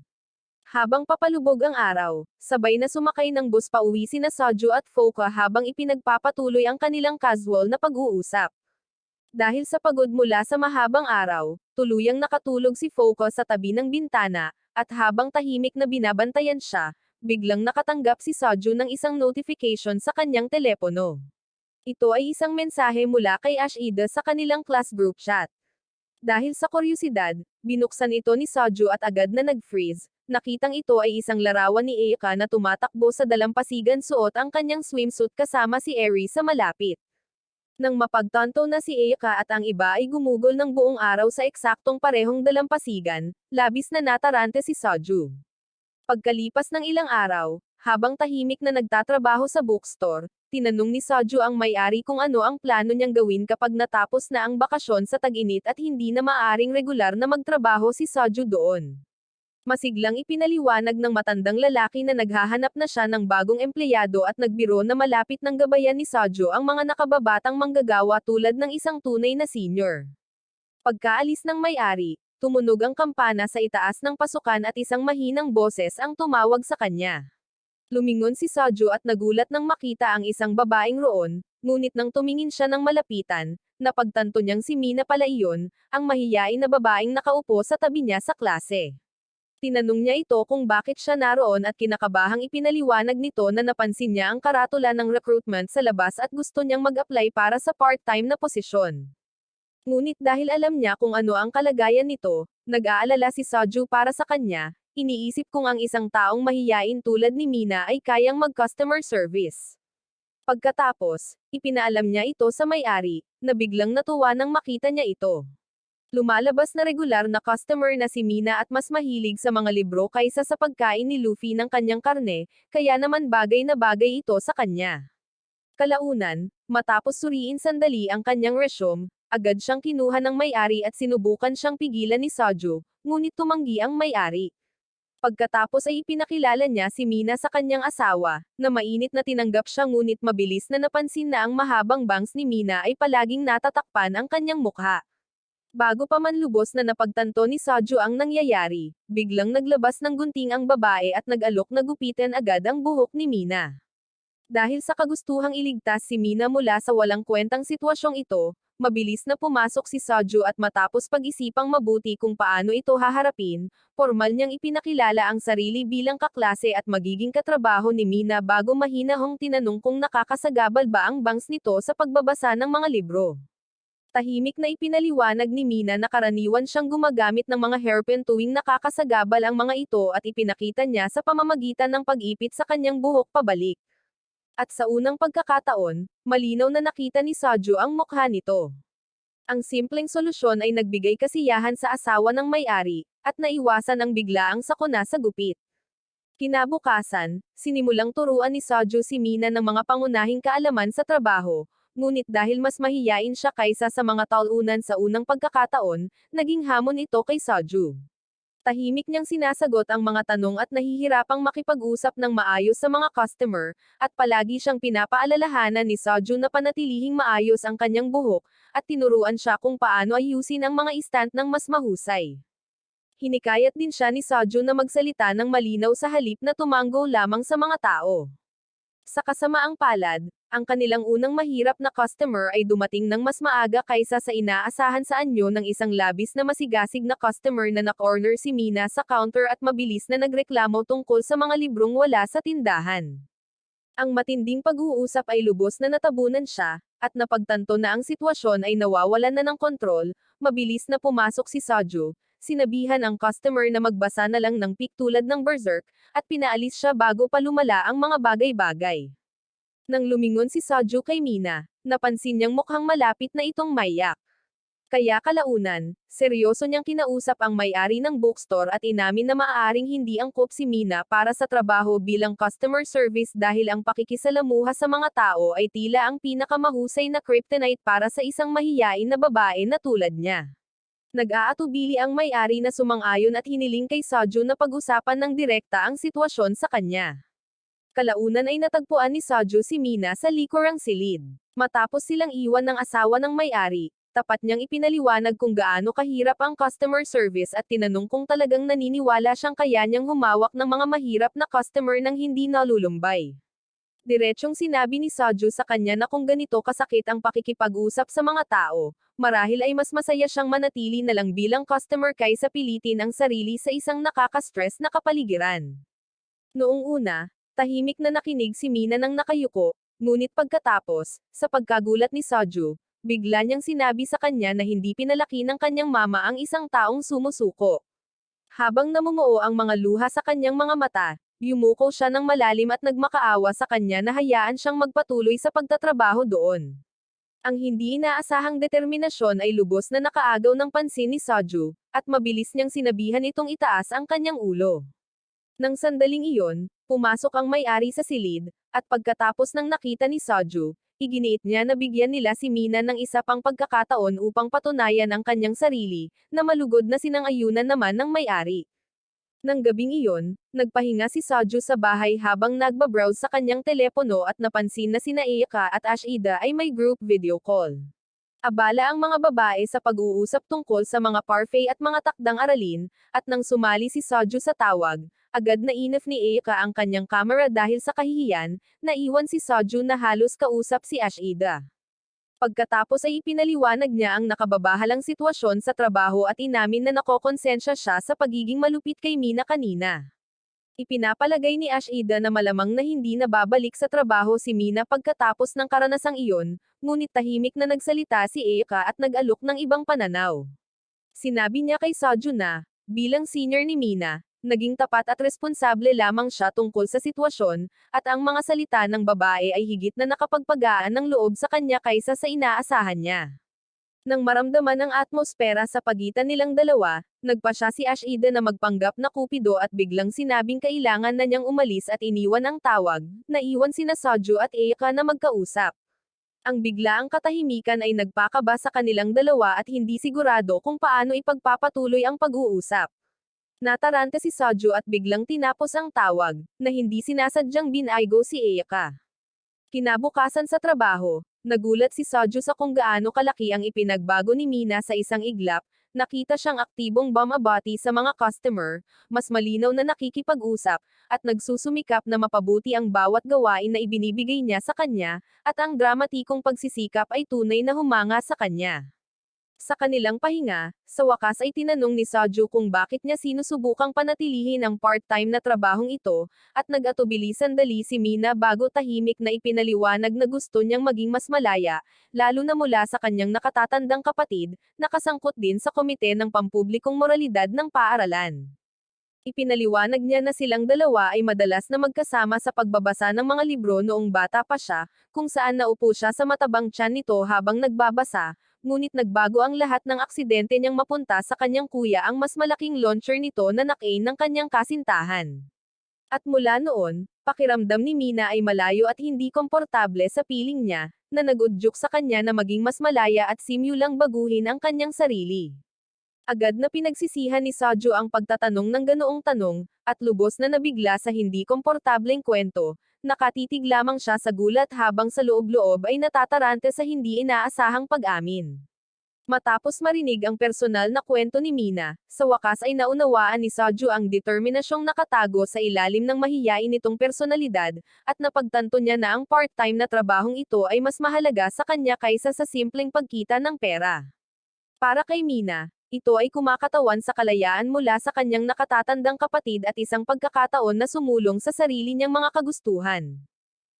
Habang papalubog ang araw, sabay na sumakay ng bus pauwi sina Soju at Foka habang ipinagpapatuloy ang kanilang casual na pag-uusap. Dahil sa pagod mula sa mahabang araw, tuluyang nakatulog si Foka sa tabi ng bintana, at habang tahimik na binabantayan siya, biglang nakatanggap si Soju ng isang notification sa kanyang telepono. Ito ay isang mensahe mula kay Ashida sa kanilang class group chat. Dahil sa kuryosidad, binuksan ito ni Soju at agad na nag-freeze. Nakitang ito ay isang larawan ni Eika na tumatakbo sa dalampasigan suot ang kanyang swimsuit kasama si Eri sa malapit. Nang mapagtanto na si Eika at ang iba ay gumugol ng buong araw sa eksaktong parehong dalampasigan, labis na natarante si Soju. Pagkalipas ng ilang araw, habang tahimik na nagtatrabaho sa bookstore, tinanong ni Soju ang may-ari kung ano ang plano niyang gawin kapag natapos na ang bakasyon sa tag-init at hindi na maaring regular na magtrabaho si Soju doon. Masiglang ipinaliwanag ng matandang lalaki na naghahanap na siya ng bagong empleyado at nagbiro na malapit ng gabayan ni Soju ang mga nakababatang manggagawa tulad ng isang tunay na senior. Pagkaalis ng may-ari, tumunog ang kampana sa itaas ng pasukan at isang mahinang boses ang tumawag sa kanya. Lumingon si Soju at nagulat nang makita ang isang babaeng roon, ngunit nang tumingin siya ng malapitan, napagtanto niyang si Mina pala iyon, ang mahiyain na babaeng nakaupo sa tabi niya sa klase. Tinanong niya ito kung bakit siya naroon at kinakabahang ipinaliwanag nito na napansin niya ang karatula ng recruitment sa labas at gusto niyang mag-apply para sa part-time na posisyon. Ngunit dahil alam niya kung ano ang kalagayan nito, nag-aalala si Soju para sa kanya, iniisip kung ang isang taong mahiyain tulad ni Mina ay kayang mag-customer service. Pagkatapos, ipinaalam niya ito sa may-ari, na biglang natuwa nang makita niya ito. Lumalabas na regular na customer na si Mina at mas mahilig sa mga libro kaysa sa pagkain ni Luffy ng kanyang karne, kaya naman bagay na bagay ito sa kanya. Kalaunan, matapos suriin sandali ang kanyang resume, agad siyang kinuha ng may-ari at sinubukan siyang pigilan ni Soju, ngunit tumanggi ang may-ari. Pagkatapos ay ipinakilala niya si Mina sa kanyang asawa, na mainit na tinanggap siya ngunit mabilis na napansin na ang mahabang bangs ni Mina ay palaging natatakpan ang kanyang mukha. Bago pa man lubos na napagtanto ni Soju ang nangyayari, biglang naglabas ng gunting ang babae at nag-alok na gupitan agad ang buhok ni Mina. Dahil sa kagustuhang iligtas si Mina mula sa walang kwentang sitwasyong ito, mabilis na pumasok si Soju at matapos pag-isipang mabuti kung paano ito haharapin, formal niyang ipinakilala ang sarili bilang kaklase at magiging katrabaho ni Mina bago mahinahong tinanong kung nakakasagabal ba ang bangs nito sa pagbabasa ng mga libro. Tahimik na ipinaliwanag ni Mina na karaniwan siyang gumagamit ng mga hairpin tuwing nakakasagabal ang mga ito at ipinakita niya sa pamamagitan ng pag-ipit sa kanyang buhok pabalik. At sa unang pagkakataon, malinaw na nakita ni Soju ang mukha nito. Ang simpleng solusyon ay nagbigay kasiyahan sa asawa ng may-ari, at naiwasan ang biglaang sakuna sa gupit. Kinabukasan, sinimulang turuan ni Soju si Mina ng mga pangunahing kaalaman sa trabaho, ngunit dahil mas mahiyain siya kaysa sa mga talunan sa unang pagkakataon, naging hamon ito kay Soju. Tahimik niyang sinasagot ang mga tanong at nahihirapang makipag-usap ng maayos sa mga customer, at palagi siyang pinapaalalahanan ni Soju na panatilihing maayos ang kanyang buhok, at tinuruan siya kung paano ayusin ang mga istant ng mas mahusay. Hinikayat din siya ni Soju na magsalita ng malinaw sa halip na tumango lamang sa mga tao. Sa kasamaang palad, ang kanilang unang mahirap na customer ay dumating ng mas maaga kaysa sa inaasahan sa anyo ng isang labis na masigasig na customer na na-corner si Mina sa counter at mabilis na nagreklamo tungkol sa mga librong wala sa tindahan. Ang matinding pag-uusap ay lubos na natabunan siya, at napagtanto na ang sitwasyon ay nawawalan na ng kontrol, mabilis na pumasok si Soju, sinabihan ang customer na magbasa na lang ng pic tulad ng berserk, at pinaalis siya bago pa lumala ang mga bagay-bagay. Nang lumingon si Soju kay Mina, napansin niyang mukhang malapit na itong maiyak. Kaya kalaunan, seryoso niyang kinausap ang may-ari ng bookstore at inamin na maaaring hindi angkop si Mina para sa trabaho bilang customer service dahil ang pakikisalamuha sa mga tao ay tila ang pinakamahusay na kryptonite para sa isang mahiyain na babae na tulad niya. Nag-aatubili ang may-ari na sumang-ayon at hiniling kay Soju na pag-usapan ng direkta ang sitwasyon sa kanya. Kalaunan ay natagpuan ni Soju si Mina sa likurang silid. Matapos silang iwan ng asawa ng may-ari, tapat niyang ipinaliwanag kung gaano kahirap ang customer service at tinanong kung talagang naniniwala siyang kaya niyang humawak ng mga mahirap na customer nang hindi nalulumbay. Diretsyong sinabi ni Soju sa kanya na kung ganito kasakit ang pakikipag-usap sa mga tao, marahil ay mas masaya siyang manatili na lang bilang customer kaysa pilitin ang sarili sa isang nakaka-stress na kapaligiran. Noong una, tahimik na nakinig si Mina nang nakayuko, ngunit pagkatapos, sa pagkagulat ni Soju, bigla niyang sinabi sa kanya na hindi pinalaki ng kanyang mama ang isang taong sumusuko. Habang namumuo ang mga luha sa kanyang mga mata, yumuko siya ng malalim at nagmakaawa sa kanya na hayaan siyang magpatuloy sa pagtatrabaho doon. Ang hindi inaasahang determinasyon ay lubos na nakaagaw ng pansin ni Soju, at mabilis niyang sinabihan itong itaas ang kanyang ulo. Nang sandaling iyon, pumasok ang may-ari sa silid, at pagkatapos ng nakita ni Soju, iginiit niya na bigyan nila si Mina ng isa pang pagkakataon upang patunayan ang kanyang sarili, na malugod na sinang-ayunan naman ng may-ari. Nang gabing iyon, nagpahinga si Soju sa bahay habang nagbabrowse sa kanyang telepono at napansin na sina Eika at Ashida ay may group video call. Abala ang mga babae sa pag-uusap tungkol sa mga parfait at mga takdang aralin, at nang sumali si Soju sa tawag, agad na inaf ni Eika ang kanyang kamera dahil sa kahihiyan, naiwan si Soju na halos kausap si Ashida. Pagkatapos ay ipinaliwanag niya ang nakababahalang sitwasyon sa trabaho at inamin na nakokonsensya siya sa pagiging malupit kay Mina kanina. Ipinapalagay ni Ashida na malamang na hindi na babalik sa trabaho si Mina pagkatapos ng karanasang iyon, ngunit tahimik na nagsalita si Eika at nag-alok ng ibang pananaw. Sinabi niya kay Soju na, bilang senior ni Mina, naging tapat at responsable lamang siya tungkol sa sitwasyon, at ang mga salita ng babae ay higit na nakapagpagaan ng loob sa kanya kaysa sa inaasahan niya. Nang maramdaman ang atmosfera sa pagitan nilang dalawa, nagpasya si Ashida na magpanggap na kupido at biglang sinabing kailangan na niyang umalis at iniwan ang tawag, naiwan sina Soju at Eika na magkausap. Ang biglaang katahimikan ay nagpakaba sa kanilang dalawa at hindi sigurado kung paano ipagpapatuloy ang pag-uusap. Natarante si Soju at biglang tinapos ang tawag, na hindi sinasadyang binaygo si Eika. Kinabukasan sa trabaho, nagulat si Soju sa kung gaano kalaki ang ipinagbago ni Mina sa isang iglap, nakita siyang aktibong bumabati sa mga customer, mas malinaw na nakikipag-usap, at nagsusumikap na mapabuti ang bawat gawain na ibinibigay niya sa kanya, at ang dramatikong pagsisikap ay tunay na humanga sa kanya. Sa kanilang pahinga, sa wakas ay tinanong ni Soju kung bakit niya sinusubukang panatilihin ang part-time na trabahong ito, at nag-atubili sandali si Mina bago tahimik na ipinaliwanag na gusto niyang maging mas malaya, lalo na mula sa kanyang nakatatandang kapatid, na kasangkot din sa komite ng pampublikong moralidad ng paaralan. Ipinaliwanag niya na silang dalawa ay madalas na magkasama sa pagbabasa ng mga libro noong bata pa siya, kung saan naupo siya sa matabang tiyan nito habang nagbabasa, ngunit nagbago ang lahat ng aksidente niyang mapunta sa kanyang kuya ang mas malaking launcher nito na nakain ng kanyang kasintahan. At mula noon, pakiramdam ni Mina ay malayo at hindi komportable sa piling niya, na nag-udyok sa kanya na maging mas malaya at simulang baguhin ang kanyang sarili. Agad na pinagsisihan ni Soju ang pagtatanong ng ganoong tanong, at lubos na nabigla sa hindi komportableng kwento, nakatitig lamang siya sa gulat habang sa loob-loob ay natatarante sa hindi inaasahang pag-amin. Matapos marinig ang personal na kwento ni Mina, sa wakas ay naunawaan ni Soju ang determinasyong nakatago sa ilalim ng mahiyain nitong personalidad, at napagtanto niya na ang part-time na trabahong ito ay mas mahalaga sa kanya kaysa sa simpleng pagkita ng pera. Para kay Mina, ito ay kumakatawan sa kalayaan mula sa kanyang nakatatandang kapatid at isang pagkakataon na sumulong sa sarili niyang mga kagustuhan.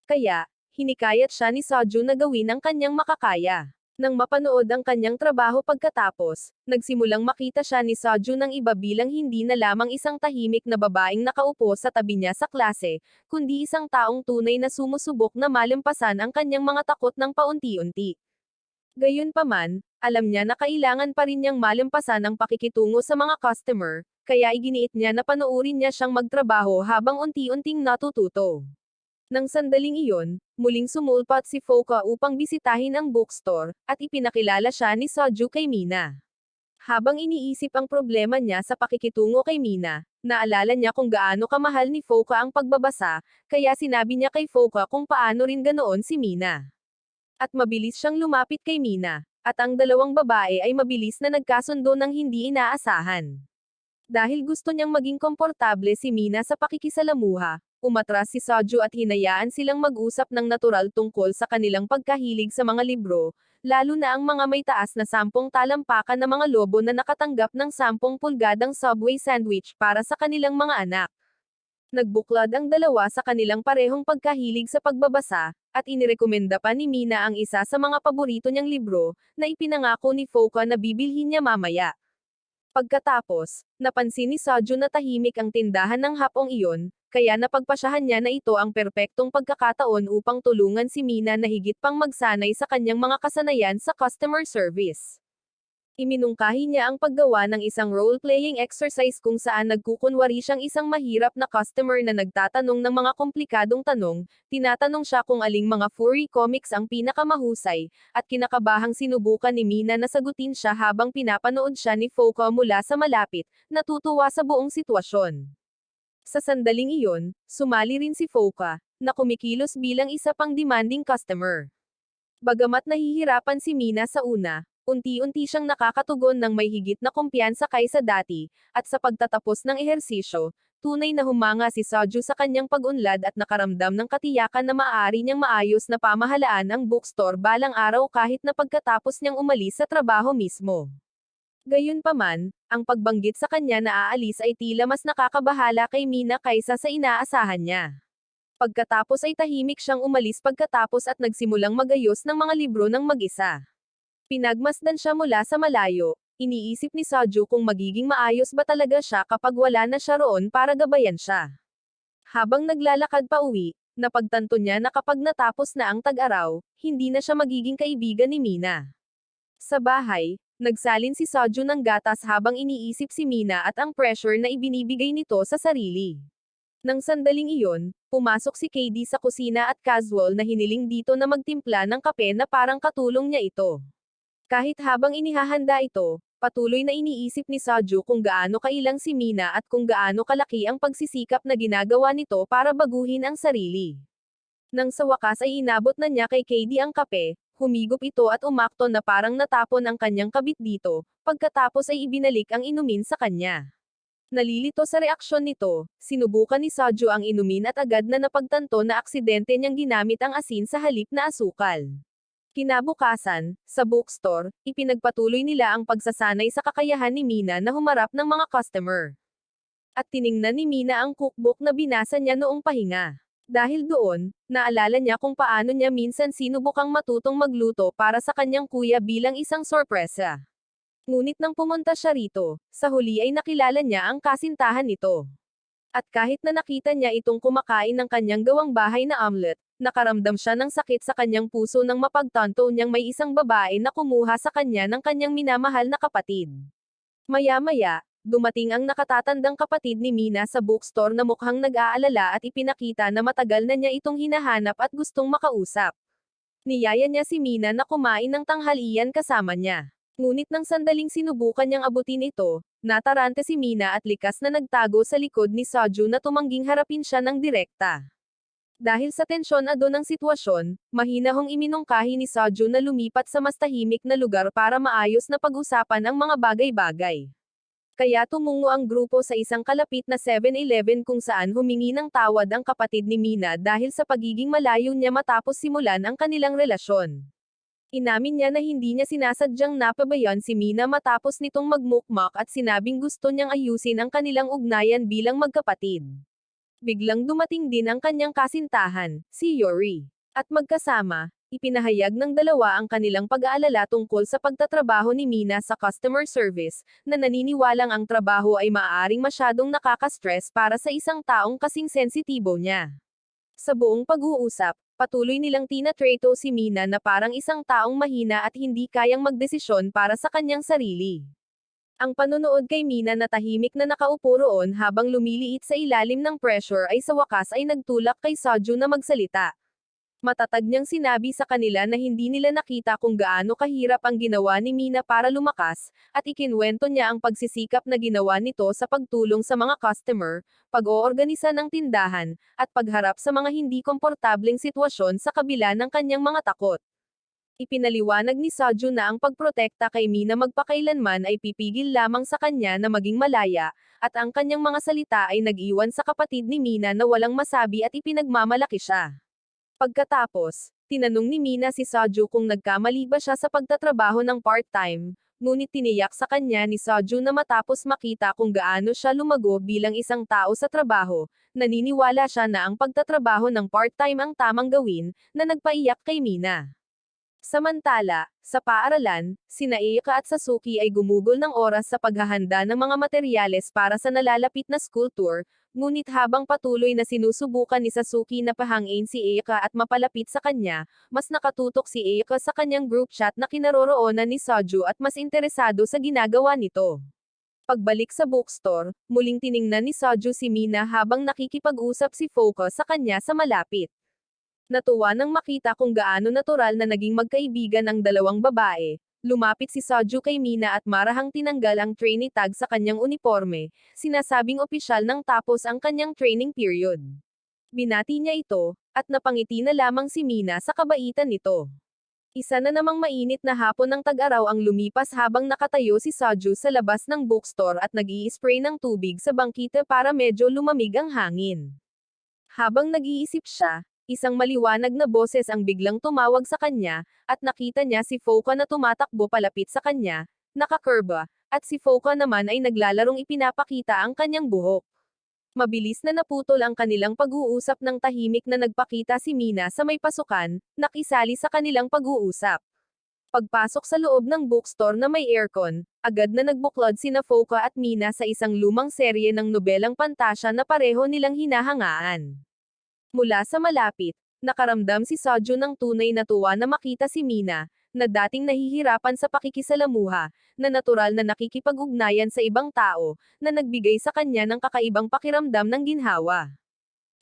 Kaya, hinikayat siya ni Soju na gawin ang kanyang makakaya. Nang mapanood ang kanyang trabaho pagkatapos, nagsimulang makita siya ni Soju ng iba bilang hindi na lamang isang tahimik na babaeng nakaupo sa tabi niya sa klase, kundi isang taong tunay na sumusubok na malampasan ang kanyang mga takot ng paunti-unti. Gayunpaman, alam niya na kailangan pa rin niyang malampasan ang pakikitungo sa mga customer, kaya iginiit niya na panoorin niya siyang magtrabaho habang unti-unting natututo. Nang sandaling iyon, muling sumulpat si Foka upang bisitahin ang bookstore, at ipinakilala siya ni Soju kay Mina. Habang iniisip ang problema niya sa pakikitungo kay Mina, naalala niya kung gaano kamahal ni Foka ang pagbabasa, kaya sinabi niya kay Foka kung paano rin ganoon si Mina. At mabilis siyang lumapit kay Mina, at ang dalawang babae ay mabilis na nagkasundo ng hindi inaasahan. Dahil gusto niyang maging komportable si Mina sa pakikisalamuha, umatras si Soju at hinayaan silang mag-usap ng natural tungkol sa kanilang pagkahilig sa mga libro, lalo na ang mga may taas na 10 talampakan na mga lobo na nakatanggap ng 10 pulgadang Subway sandwich para sa kanilang mga anak. Nagbuklad ang dalawa sa kanilang parehong pagkahilig sa pagbabasa, at inirekomenda pa ni Mina ang isa sa mga paborito niyang libro, na ipinangako ni Foka na bibilhin niya mamaya. Pagkatapos, napansin ni Soju na tahimik ang tindahan ng hapong iyon, kaya napagpasyahan niya na ito ang perpektong pagkakataon upang tulungan si Mina na higit pang magsanay sa kanyang mga kasanayan sa customer service. Iminungkahi niya ang paggawa ng isang role-playing exercise kung saan nagkukunwari siyang isang mahirap na customer na nagtatanong ng mga komplikadong tanong, tinatanong siya kung aling mga furry comics ang pinakamahusay, at kinakabahang sinubukan ni Mina na sagutin siya habang pinapanood siya ni Foka mula sa malapit, natutuwa sa buong sitwasyon. Sa sandaling iyon, sumali rin si Foka, na kumikilos bilang isa pang demanding customer. Bagamat nahihirapan si Mina sa una, unti-unti siyang nakakatugon ng may higit na kumpiyansa kaysa dati, at sa pagtatapos ng ehersisyo, tunay na humanga si Soju sa kanyang pag-unlad at nakaramdam ng katiyakan na maaari niyang maayos na pamahalaan ang bookstore balang araw kahit na pagkatapos niyang umalis sa trabaho mismo. Gayunpaman, ang pagbanggit sa kanya na aalis ay tila mas nakakabahala kay Mina kaysa sa inaasahan niya. Pagkatapos ay tahimik siyang umalis pagkatapos at nagsimulang magayos ng mga libro ng mag-isa. Pinagmasdan siya mula sa malayo, iniisip ni Soju kung magiging maayos ba talaga siya kapag wala na siya roon para gabayan siya. Habang naglalakad pa uwi, napagtanto niya na kapag natapos na ang tag-araw, hindi na siya magiging kaibigan ni Mina. Sa bahay, nagsalin si Soju ng gatas habang iniisip si Mina at ang pressure na ibinibigay nito sa sarili. Nang sandaling iyon, pumasok si KD sa kusina at casual na hiniling dito na magtimpla ng kape na parang katulong niya ito. Kahit habang inihahanda ito, patuloy na iniisip ni Soju kung gaano kailang si Mina at kung gaano kalaki ang pagsisikap na ginagawa nito para baguhin ang sarili. Nang sa wakas ay inabot na niya kay KD ang kape, humigop ito at umakto na parang natapon ang kanyang kabit dito, pagkatapos ay ibinalik ang inumin sa kanya. Nalilito sa reaksyon nito, sinubukan ni Soju ang inumin at agad na napagtanto na aksidente niyang ginamit ang asin sa halip na asukal. Kinabukasan, sa bookstore, ipinagpatuloy nila ang pagsasanay sa kakayahan ni Mina na humarap ng mga customer. At tiningnan ni Mina ang cookbook na binasa niya noong pahinga. Dahil doon, naalala niya kung paano niya minsan sinubukang matutong magluto para sa kanyang kuya bilang isang sorpresa. Ngunit nang pumunta siya rito, sa huli ay nakilala niya ang kasintahan nito. At kahit na nakita niya itong kumakain ng kanyang gawang bahay na omelet, nakaramdam siya ng sakit sa kanyang puso nang mapagtanto niyang may isang babae na kumuha sa kanya ng kanyang minamahal na kapatid. Maya-maya, dumating ang nakatatandang kapatid ni Mina sa bookstore na mukhang nag-aalala at ipinakita na matagal na niya itong hinahanap at gustong makausap. Niyaya niya si Mina na kumain ng tanghalian kasama niya. Ngunit nang sandaling sinubukan niyang abutin ito, natarante si Mina at likas na nagtago sa likod ni Soju na tumangging harapin siya ng direkta. Dahil sa tensyon ng sitwasyon, mahinahong iminungkahi ni Soju na lumipat sa mas tahimik na lugar para maayos na pag-usapan ang mga bagay-bagay. Kaya tumungo ang grupo sa isang kalapit na 7-Eleven kung saan humingi ng tawad ang kapatid ni Mina dahil sa pagiging malayo niya matapos simulan ang kanilang relasyon. Inamin niya na hindi niya sinasadyang napabayan si Mina matapos nitong magmukmak at sinabing gusto niyang ayusin ang kanilang ugnayan bilang magkapatid. Biglang dumating din ang kanyang kasintahan, si Yori. At magkasama, ipinahayag ng dalawa ang kanilang pag-aalala tungkol sa pagtatrabaho ni Mina sa customer service, na naniniwalang ang trabaho ay maaaring masyadong nakaka-stress para sa isang taong kasing sensitibo niya. Sa buong pag-uusap, patuloy nilang tinatrato si Mina na parang isang taong mahina at hindi kayang magdesisyon para sa kanyang sarili. Ang panonood kay Mina na tahimik na nakaupo roon habang lumiliit sa ilalim ng pressure ay sa wakas ay nagtulak kay Soju na magsalita. Matatag niyang sinabi sa kanila na hindi nila nakita kung gaano kahirap ang ginawa ni Mina para lumakas, at ikinwento niya ang pagsisikap na ginawa nito sa pagtulong sa mga customer, pag-oorganisa ng tindahan, at pagharap sa mga hindi komportableng sitwasyon sa kabila ng kanyang mga takot. Ipinaliwanag ni Soju na ang pagprotekta kay Mina magpakailanman ay pipigil lamang sa kanya na maging malaya, at ang kanyang mga salita ay nag-iwan sa kapatid ni Mina na walang masabi at ipinagmamalaki siya. Pagkatapos, tinanong ni Mina si Soju kung nagkamali ba siya sa pagtatrabaho ng part-time, ngunit tiniyak sa kanya ni Soju na matapos makita kung gaano siya lumago bilang isang tao sa trabaho, naniniwala siya na ang pagtatrabaho ng part-time ang tamang gawin, na nagpaiyak kay Mina. Samantala, sa paaralan, sina Eika at Sasuke ay gumugol ng oras sa paghahanda ng mga materyales para sa nalalapit na school tour, ngunit habang patuloy na sinusubukan ni Sasuke na pahangin si Eika at mapalapit sa kanya, mas nakatutok si Eika sa kanyang group chat na kinaroroonan ni Soju at mas interesado sa ginagawa nito. Pagbalik sa bookstore, muling tiningnan ni Soju si Mina habang nakikipag-usap si Fouka sa kanya sa malapit. Natuwa nang makita kung gaano natural na naging magkaibigan ang dalawang babae, lumapit si Soju kay Mina at marahang tinanggal ang trainee tag sa kanyang uniforme, sinasabing opisyal nang tapos ang kanyang training period. Binati niya ito, at napangiti na lamang si Mina sa kabaitan nito. Isa na namang mainit na hapon ng tag-araw ang lumipas habang nakatayo si Soju sa labas ng bookstore at nag-i-spray ng tubig sa bangkita para medyo lumamig ang hangin. Habang nag-iisip siya, isang maliwanag na boses ang biglang tumawag sa kanya, at nakita niya si Fouka na tumatakbo palapit sa kanya, nakakurba, at si Fouka naman ay naglalarong ipinapakita ang kanyang buhok. Mabilis na naputol ang kanilang pag-uusap ng tahimik na nagpakita si Mina sa may pasukan, nakisali sa kanilang pag-uusap. Pagpasok sa loob ng bookstore na may aircon, agad na nagbuklod sina Fouka at Mina sa isang lumang serye ng nobelang pantasya na pareho nilang hinahangaan. Mula sa malapit, nakaramdam si Soju ng tunay na tuwa na makita si Mina, na dating nahihirapan sa pakikisalamuha, na natural na nakikipag-ugnayan sa ibang tao, na nagbigay sa kanya ng kakaibang pakiramdam ng ginhawa.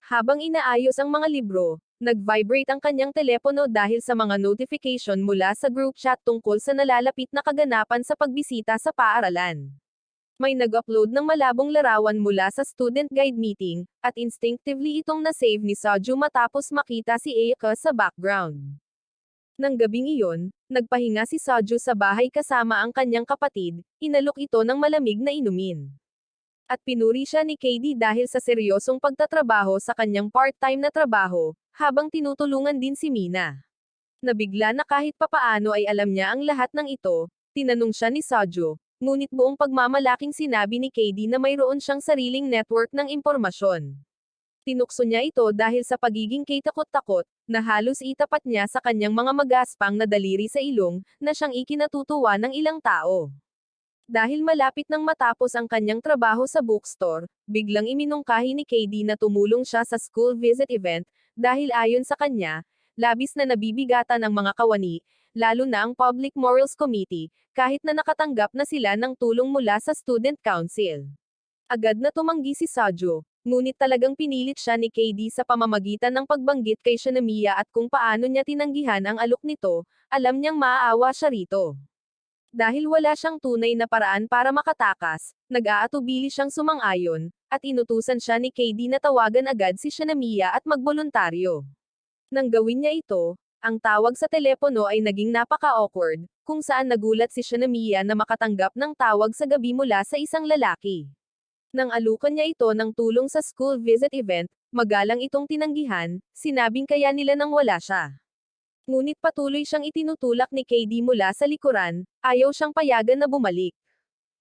Habang inaayos ang mga libro, nag-vibrate ang kanyang telepono dahil sa mga notification mula sa group chat tungkol sa nalalapit na kaganapan sa pagbisita sa paaralan. May nag-upload ng malabong larawan mula sa student guide meeting, at instinctively itong na-save ni Soju matapos makita si Eika sa background. Nang gabing iyon, nagpahinga si Soju sa bahay kasama ang kanyang kapatid, inalok ito ng malamig na inumin. At pinuri siya ni KD dahil sa seryosong pagtatrabaho sa kanyang part-time na trabaho, habang tinutulungan din si Mina. Nabigla na kahit papaano ay alam niya ang lahat ng ito, tinanong siya ni Soju, ngunit buong pagmamalaking sinabi ni KD na mayroon siyang sariling network ng impormasyon. Tinukso niya ito dahil sa pagiging kay-takot-takot, na halos itapat niya sa kanyang mga magaspang na daliri sa ilong, na siyang ikinatutuwa ng ilang tao. Dahil malapit nang matapos ang kanyang trabaho sa bookstore, biglang iminungkahi ni KD na tumulong siya sa school visit event, dahil ayon sa kanya, labis na nabibigatan ang mga kawani, lalo na ang Public Morals Committee, kahit na nakatanggap na sila ng tulong mula sa Student Council. Agad na tumanggi si Soju, ngunit talagang pinilit siya ni KD sa pamamagitan ng pagbanggit kay Shinomiya at kung paano niya tinanggihan ang alok nito, alam niyang maaawa siya rito. Dahil wala siyang tunay na paraan para makatakas, nag-aatubili siyang sumang-ayon, at inutusan siya ni KD na tawagan agad si Shinomiya at magboluntaryo. Nang gawin niya ito, ang tawag sa telepono ay naging napaka-awkward, kung saan nagulat si Shinomiya na makatanggap ng tawag sa gabi mula sa isang lalaki. Nang alukan niya ito ng tulong sa school visit event, magalang itong tinanggihan, sinabing kaya nila nang wala siya. Ngunit patuloy siyang itinutulak ni KD mula sa likuran, ayaw siyang payagan na bumalik.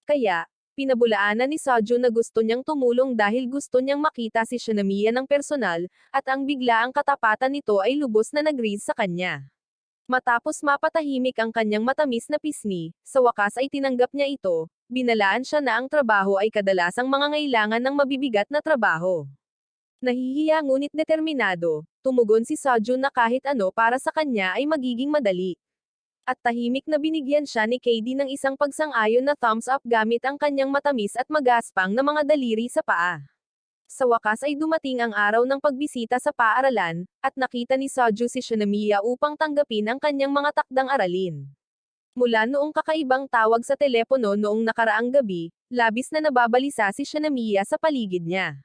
Kaya, pinabulaanan ni Soju na gusto niyang tumulong dahil gusto niyang makita si Shinomiya ng personal, at ang biglaang katapatan nito ay lubos na nag-raise sa kanya. Matapos mapatahimik ang kanyang matamis na pisngi, sa wakas ay tinanggap niya ito, binalaan siya na ang trabaho ay kadalasang mangangailangan ng mabibigat na trabaho. Nahihiya ngunit determinado, tumugon si Soju na kahit ano para sa kanya ay magiging madali. At tahimik na binigyan siya ni KD ng isang pagsang-ayon na thumbs up gamit ang kanyang matamis at magaspang na mga daliri sa paa. Sa wakas ay dumating ang araw ng pagbisita sa paaralan, at nakita ni Soju si Shinomiya upang tanggapin ang kanyang mga takdang aralin. Mula noong kakaibang tawag sa telepono noong nakaraang gabi, labis na nababalisa si Shinomiya sa paligid niya.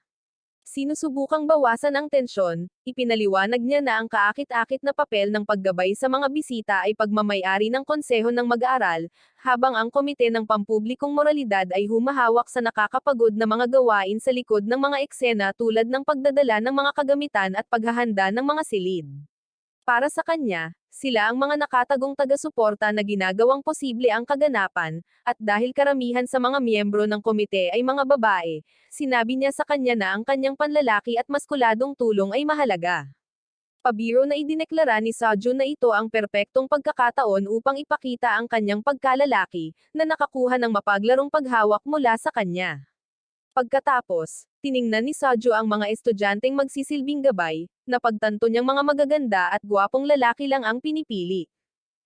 Sinusubukang bawasan ang tensyon, ipinaliwanag niya na ang kaakit-akit na papel ng paggabay sa mga bisita ay pagmamay-ari ng konseho ng mag-aaral, habang ang komite ng pampublikong moralidad ay humahawak sa nakakapagod na mga gawain sa likod ng mga eksena tulad ng pagdadala ng mga kagamitan at paghahanda ng mga silid. Para sa kanya, sila ang mga nakatagong taga-suporta na ginagawang posible ang kaganapan, at dahil karamihan sa mga miyembro ng komite ay mga babae, sinabi niya sa kanya na ang kanyang panlalaki at maskuladong tulong ay mahalaga. Pabiro na idineklara ni Soju na ito ang perpektong pagkakataon upang ipakita ang kanyang pagkalalaki, na nakakuha ng mapaglarong paghawak mula sa kanya. Pagkatapos, tiningnan ni Soju ang mga estudyanteng magsisilbing gabay, na pagtanto niyang mga magaganda at gwapong lalaki lang ang pinipili.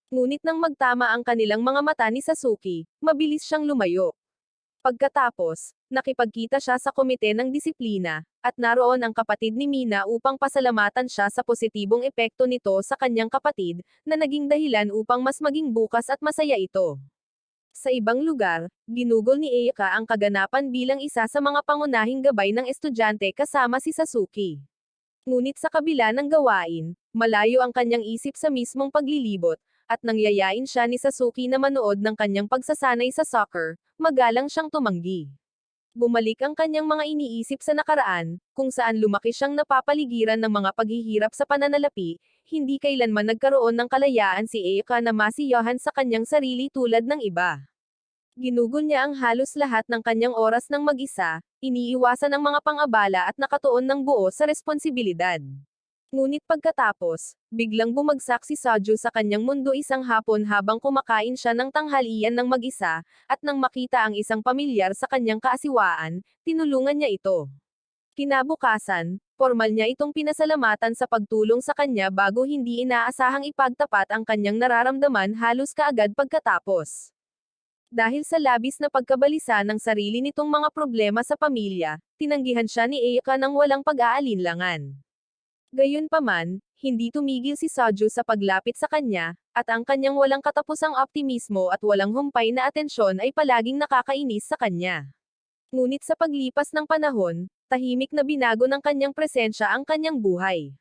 Ngunit nang magtama ang kanilang mga mata ni Sasuke, mabilis siyang lumayo. Pagkatapos, nakipagkita siya sa komite ng disiplina, at naroon ang kapatid ni Mina upang pasalamatan siya sa positibong epekto nito sa kanyang kapatid, na naging dahilan upang mas maging bukas at masaya ito. Sa ibang lugar, ginugol ni Eika ang kaganapan bilang isa sa mga pangunahing gabay ng estudyante kasama si Sasuke. Ngunit sa kabila ng gawain, malayo ang kanyang isip sa mismong paglilibot, at nangyayain siya ni Sasuke na manood ng kanyang pagsasanay sa soccer, magalang siyang tumanggi. Bumalik ang kanyang mga iniisip sa nakaraan, kung saan lumaki siyang napapaligiran ng mga paghihirap sa pananalapi, hindi kailanman nagkaroon ng kalayaan si Eika na masiyahan sa kanyang sarili tulad ng iba. Ginugol niya ang halos lahat ng kanyang oras ng mag-isa, iniiwasan ang mga pang-abala at nakatuon ng buo sa responsibilidad. Ngunit pagkatapos, biglang bumagsak si Soju sa kanyang mundo isang hapon habang kumakain siya ng tanghalian ng mag-isa, at nang makita ang isang pamilyar sa kanyang kaasiwaan, tinulungan niya ito. Kinabukasan, Formal niya itong pinasalamatan sa pagtulong sa kanya bago hindi inaasahang ipagtapat ang kanyang nararamdaman halos kaagad pagkatapos. Dahil sa labis na pagkabalisa ng sarili nitong mga problema sa pamilya, tinanggihan siya ni Eika ng walang pag-aalinlangan. Gayunpaman, hindi tumigil si Soju sa paglapit sa kanya, at ang kanyang walang katapusang optimismo at walang humpay na atensyon ay palaging nakakainis sa kanya. Ngunit sa paglipas ng panahon, tahimik na binago ng kanyang presensya ang kanyang buhay.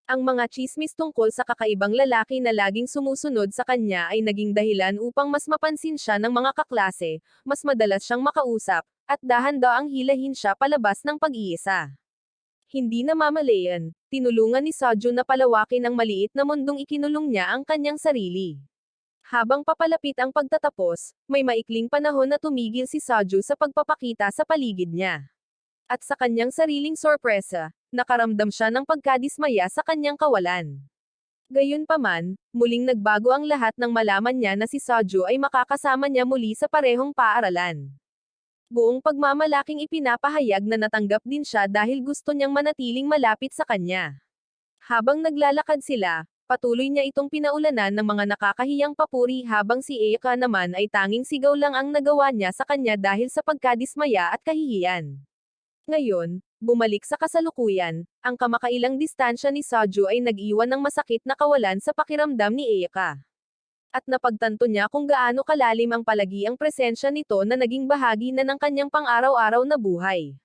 Ang mga tsismis tungkol sa kakaibang lalaki na laging sumusunod sa kanya ay naging dahilan upang mas mapansin siya ng mga kaklase, mas madalas siyang makausap, at dahan-daang hilahin siya palabas ng pag-iisa. Hindi namamalayan, tinulungan ni Soju na palawakin ang maliit na mundong ikinulong niya ang kanyang sarili. Habang papalapit ang pagtatapos, may maikling panahon na tumigil si Soju sa pagpapakita sa paligid niya. At sa kanyang sariling sorpresa, nakaramdam siya ng pagkadismaya sa kanyang kawalan. Gayunpaman, muling nagbago ang lahat nang malaman niya na si Soju ay makakasama niya muli sa parehong paaralan. Buong pagmamalaking ipinapahayag na natanggap din siya dahil gusto niyang manatiling malapit sa kanya. Habang naglalakad sila, patuloy niya itong pinaulanan ng mga nakakahiyang papuri habang si Eika naman ay tanging sigaw lang ang nagawa niya sa kanya dahil sa pagkadismaya at kahihiyan. Ngayon, bumalik sa kasalukuyan, ang kamakailang distansya ni Soju ay nag-iwan ng masakit na kawalan sa pakiramdam ni Eika. At napagtanto niya kung gaano kalalim ang palagiang presensya nito na naging bahagi na ng kanyang pang-araw-araw na buhay.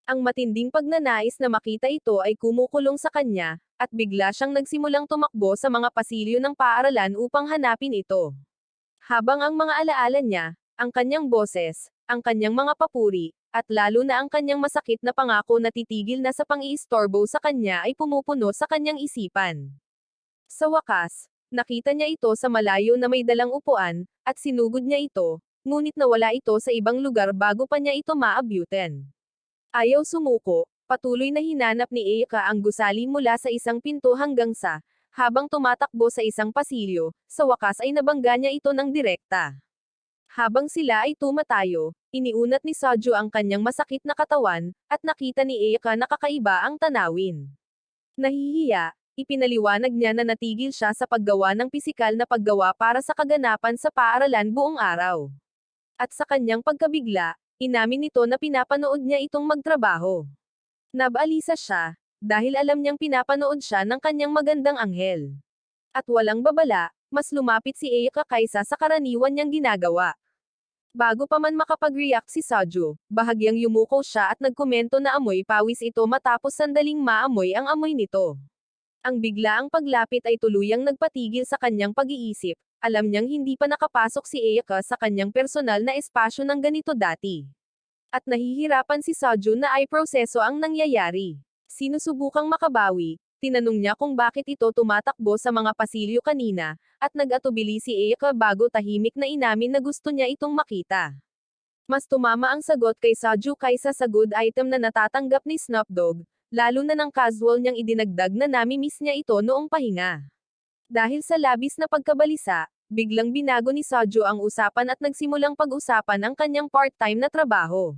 Ang matinding pagnanais na makita ito ay kumukulong sa kanya, at bigla siyang nagsimulang tumakbo sa mga pasilyo ng paaralan upang hanapin ito. Habang ang mga alaala niya, ang kanyang boses, ang kanyang mga papuri, at lalo na ang kanyang masakit na pangako na titigil na sa pang-iistorbo sa kanya ay pumupuno sa kanyang isipan. Sa wakas, nakita niya ito sa malayo na may dalang upuan, at sinugod niya ito, ngunit nawala ito sa ibang lugar bago pa niya ito maabutan. Ayaw sumuko, patuloy na hinanap ni Eika ang gusali mula sa isang pinto hanggang sa, habang tumatakbo sa isang pasilyo, sa wakas ay nabangga niya ito ng direkta. Habang sila ay tumatayo, iniunat ni Soju ang kanyang masakit na katawan, at nakita ni Eika na kakaiba ang tanawin. Nahihiya, ipinaliwanag niya na natigil siya sa paggawa ng pisikal na paggawa para sa kaganapan sa paaralan buong araw. At sa kanyang pagkabigla, inamin nito na pinapanood niya itong magtrabaho. Nabalisa siya, dahil alam niyang pinapanood siya ng kanyang magandang anghel. At walang babala, mas lumapit si Eika kaysa sa karaniwan niyang ginagawa. Bago pa man makapag-react si Soju, bahagyang yumuko siya at nagkomento na amoy pawis ito matapos sandaling maamoy ang amoy nito. Ang biglaang paglapit ay tuluyang nagpatigil sa kanyang pag-iisip. Alam niyang hindi pa nakapasok si Eika sa kanyang personal na espasyo ng ganito dati. At nahihirapan si Soju na ay proseso ang nangyayari. Sinusubukang makabawi, tinanong niya kung bakit ito tumatakbo sa mga pasilyo kanina, at nag-atubili si Eika bago tahimik na inamin na gusto niya itong makita. Mas tumama ang sagot kay Soju kaysa sa good item na natatanggap ni Snoop Dogg, lalo na ng casual niyang idinagdag na nami-miss niya ito noong pahinga. Dahil sa labis na pagkabalisa, biglang binago ni Soju ang usapan at nagsimulang pag-usapan ang kanyang part-time na trabaho.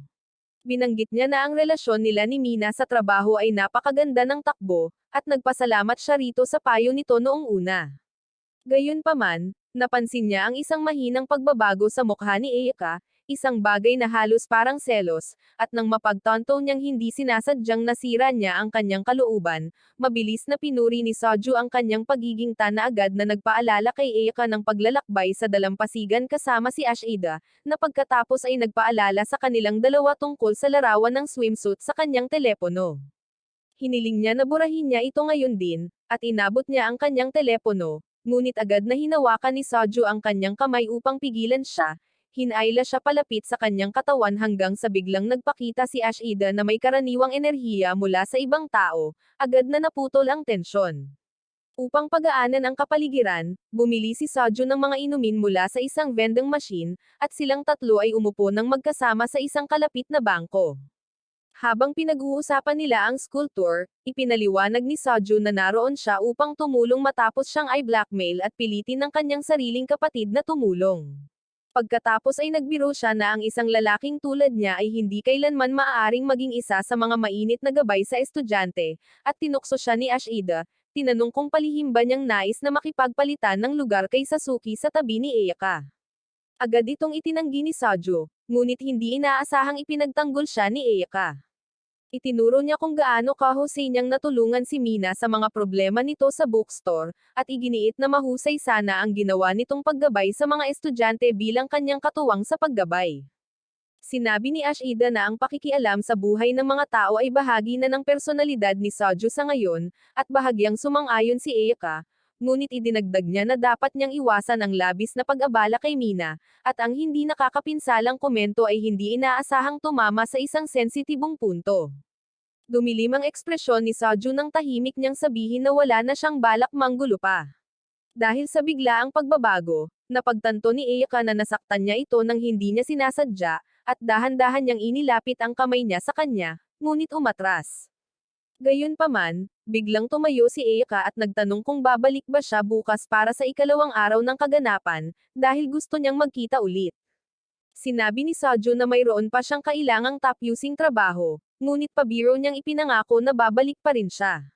Binanggit niya na ang relasyon nila ni Mina sa trabaho ay napakaganda ng takbo, at nagpasalamat siya rito sa payo nito noong una. Gayunpaman, napansin niya ang isang mahinang pagbabago sa mukha ni Eika, isang bagay na halos parang selos, at nang mapagtanto niyang hindi sinasadyang nasira niya ang kanyang kalooban, mabilis na pinuri ni Soju ang kanyang pagiging na agad na nagpaalala kay Eika ng paglalakbay sa dalampasigan kasama si Ashida, na pagkatapos ay nagpaalala sa kanilang dalawa tungkol sa larawan ng swimsuit sa kanyang telepono. Hiniling niya na burahin niya ito ngayon din, at inabot niya ang kanyang telepono, ngunit agad na hinawakan ni Soju ang kanyang kamay upang pigilan siya. Hinayla siya palapit sa kanyang katawan hanggang sa biglang nagpakita si Ashida na may karaniwang enerhiya mula sa ibang tao, agad na naputol ang tensyon. Upang pagaanan ang kapaligiran, bumili si Soju ng mga inumin mula sa isang vending machine, at silang tatlo ay umupo ng magkasama sa isang kalapit na bangko. Habang pinag-uusapan nila ang school tour, ipinaliwanag ni Soju na naroon siya upang tumulong matapos siyang i-blackmail at pilitin ng kanyang sariling kapatid na tumulong. Pagkatapos ay nagbiro siya na ang isang lalaking tulad niya ay hindi kailanman maaaring maging isa sa mga mainit na gabay sa estudyante, at tinukso siya ni Ashida, tinanong kung palihim ba niyang nais na makipagpalitan ng lugar kay Sasuke sa tabi ni Ayaka. Agad itong itinanggi ni Saju, ngunit hindi inaasahang ipinagtanggol siya ni Ayaka. Itinuro niya kung gaano kahusay niyang natulungan si Mina sa mga problema nito sa bookstore, at iginiit na mahusay sana ang ginawa nitong paggabay sa mga estudyante bilang kanyang katuwang sa paggabay. Sinabi ni Ashida na ang pakikialam sa buhay ng mga tao ay bahagi na ng personalidad ni Saju sa ngayon, at bahagyang sumang-ayon si Ayaka, ngunit idinagdag niya na dapat niyang iwasan ang labis na pag-abala kay Mina, at ang hindi nakakapinsalang komento ay hindi inaasahang tumama sa isang sensitibong punto. Dumilim ang ekspresyon ni Saju nang tahimik niyang sabihin na wala na siyang balak manggulo pa. Dahil sa biglaang pagbabago, napagtanto ni Ayaka na nasaktan niya ito nang hindi niya sinasadya, at dahan-dahan niyang inilapit ang kamay niya sa kanya, ngunit umatras. Gayunpaman, biglang tumayo si Ayaka at nagtanong kung babalik ba siya bukas para sa ikalawang araw ng kaganapan, dahil gusto niyang magkita ulit. Sinabi ni Saju na mayroon pa siyang kailangang tapyusing trabaho, ngunit pabiro niyang ipinangako na babalik pa rin siya.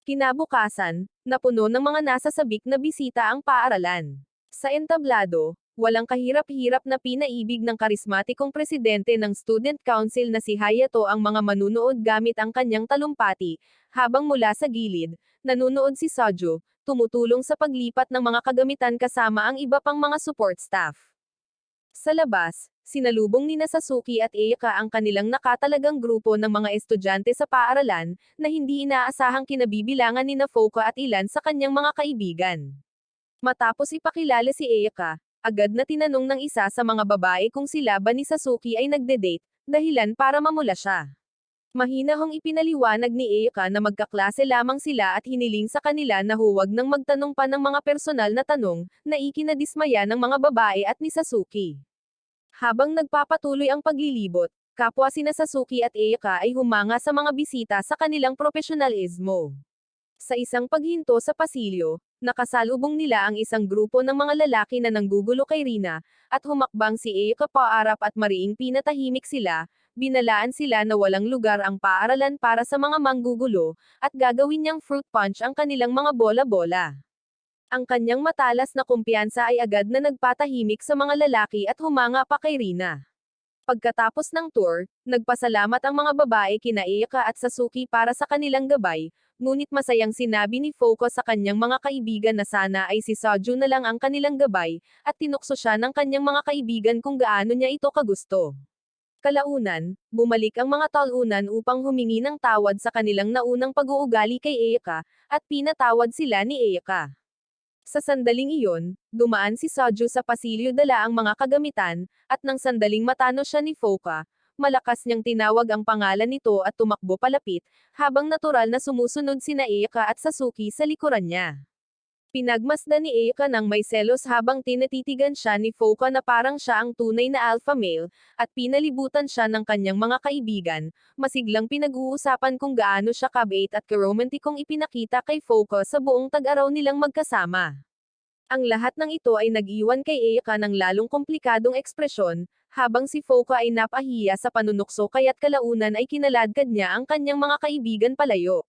Kinabukasan, napuno ng mga nasasabik na bisita ang paaralan. Sa entablado, walang kahirap-hirap na pinaibig ng karismatikong presidente ng Student Council na si Hayato ang mga manunood gamit ang kanyang talumpati, habang mula sa gilid, nanunood si Saju, tumutulong sa paglipat ng mga kagamitan kasama ang iba pang mga support staff. Sa labas, sinalubong ni Sasuke at Ayaka ang kanilang nakatalagang grupo ng mga estudyante sa paaralan, na hindi inaasahang kinabibilangan ni Fuuka at ilan sa kanyang mga kaibigan. Matapos ipakilala si Ayaka, agad na tinanong ng isa sa mga babae kung sila ba ni Sasuke ay nagde-date, dahilan para mamula siya. Mahinahong ipinaliwanag ni Ayaka na magkaklase lamang sila at hiniling sa kanila na huwag nang magtanong pa ng mga personal na tanong, na ikinadismaya ng mga babae at ni Sasuke. Habang nagpapatuloy ang paglilibot, kapwa sina Sasuke at Ayaka ay humanga sa mga bisita sa kanilang profesionalismo. Sa isang paghinto sa pasilyo, nakasalubong nila ang isang grupo ng mga lalaki na nanggugulo kay Rina, at humakbang si Ayaka paarap at mariing pinatahimik sila, binalaan sila na walang lugar ang paaralan para sa mga manggugulo, at gagawin niyang fruit punch ang kanilang mga bola-bola. Ang kanyang matalas na kumpiyansa ay agad na nagpatahimik sa mga lalaki at humanga pa kay Rina. Pagkatapos ng tour, nagpasalamat ang mga babae kina Ayaka at Sasuke para sa kanilang gabay, ngunit masayang sinabi ni Fuuka sa kanyang mga kaibigan na sana ay si Saju na lang ang kanilang gabay, at tinukso siya ng kanyang mga kaibigan kung gaano niya ito kagusto. Kalaunan, bumalik ang mga talunan upang humingi ng tawad sa kanilang naunang pag-uugali kay Ayaka, at pinatawad sila ni Ayaka. Sa sandaling iyon, dumaan si Saju sa pasilyo dala ang mga kagamitan, at nang sandaling matano siya ni Fuuka, malakas niyang tinawag ang pangalan nito at tumakbo palapit, habang natural na sumusunod sina Ayaka at Sasuke sa likuran niya. Pinagmasdan ni Ayaka ng may selos habang tinatitigan siya ni Fuuka na parang siya ang tunay na alpha male, at pinalibutan siya ng kanyang mga kaibigan, masiglang pinag-uusapan kung gaano siya kabait at karomantikong ipinakita kay Fuuka sa buong tag-araw nilang magkasama. Ang lahat ng ito ay nag-iwan kay Ayaka ng lalong komplikadong ekspresyon, habang si Fuuka ay napahiya sa panunukso kaya't kalaunan ay kinaladkad niya ang kanyang mga kaibigan palayo.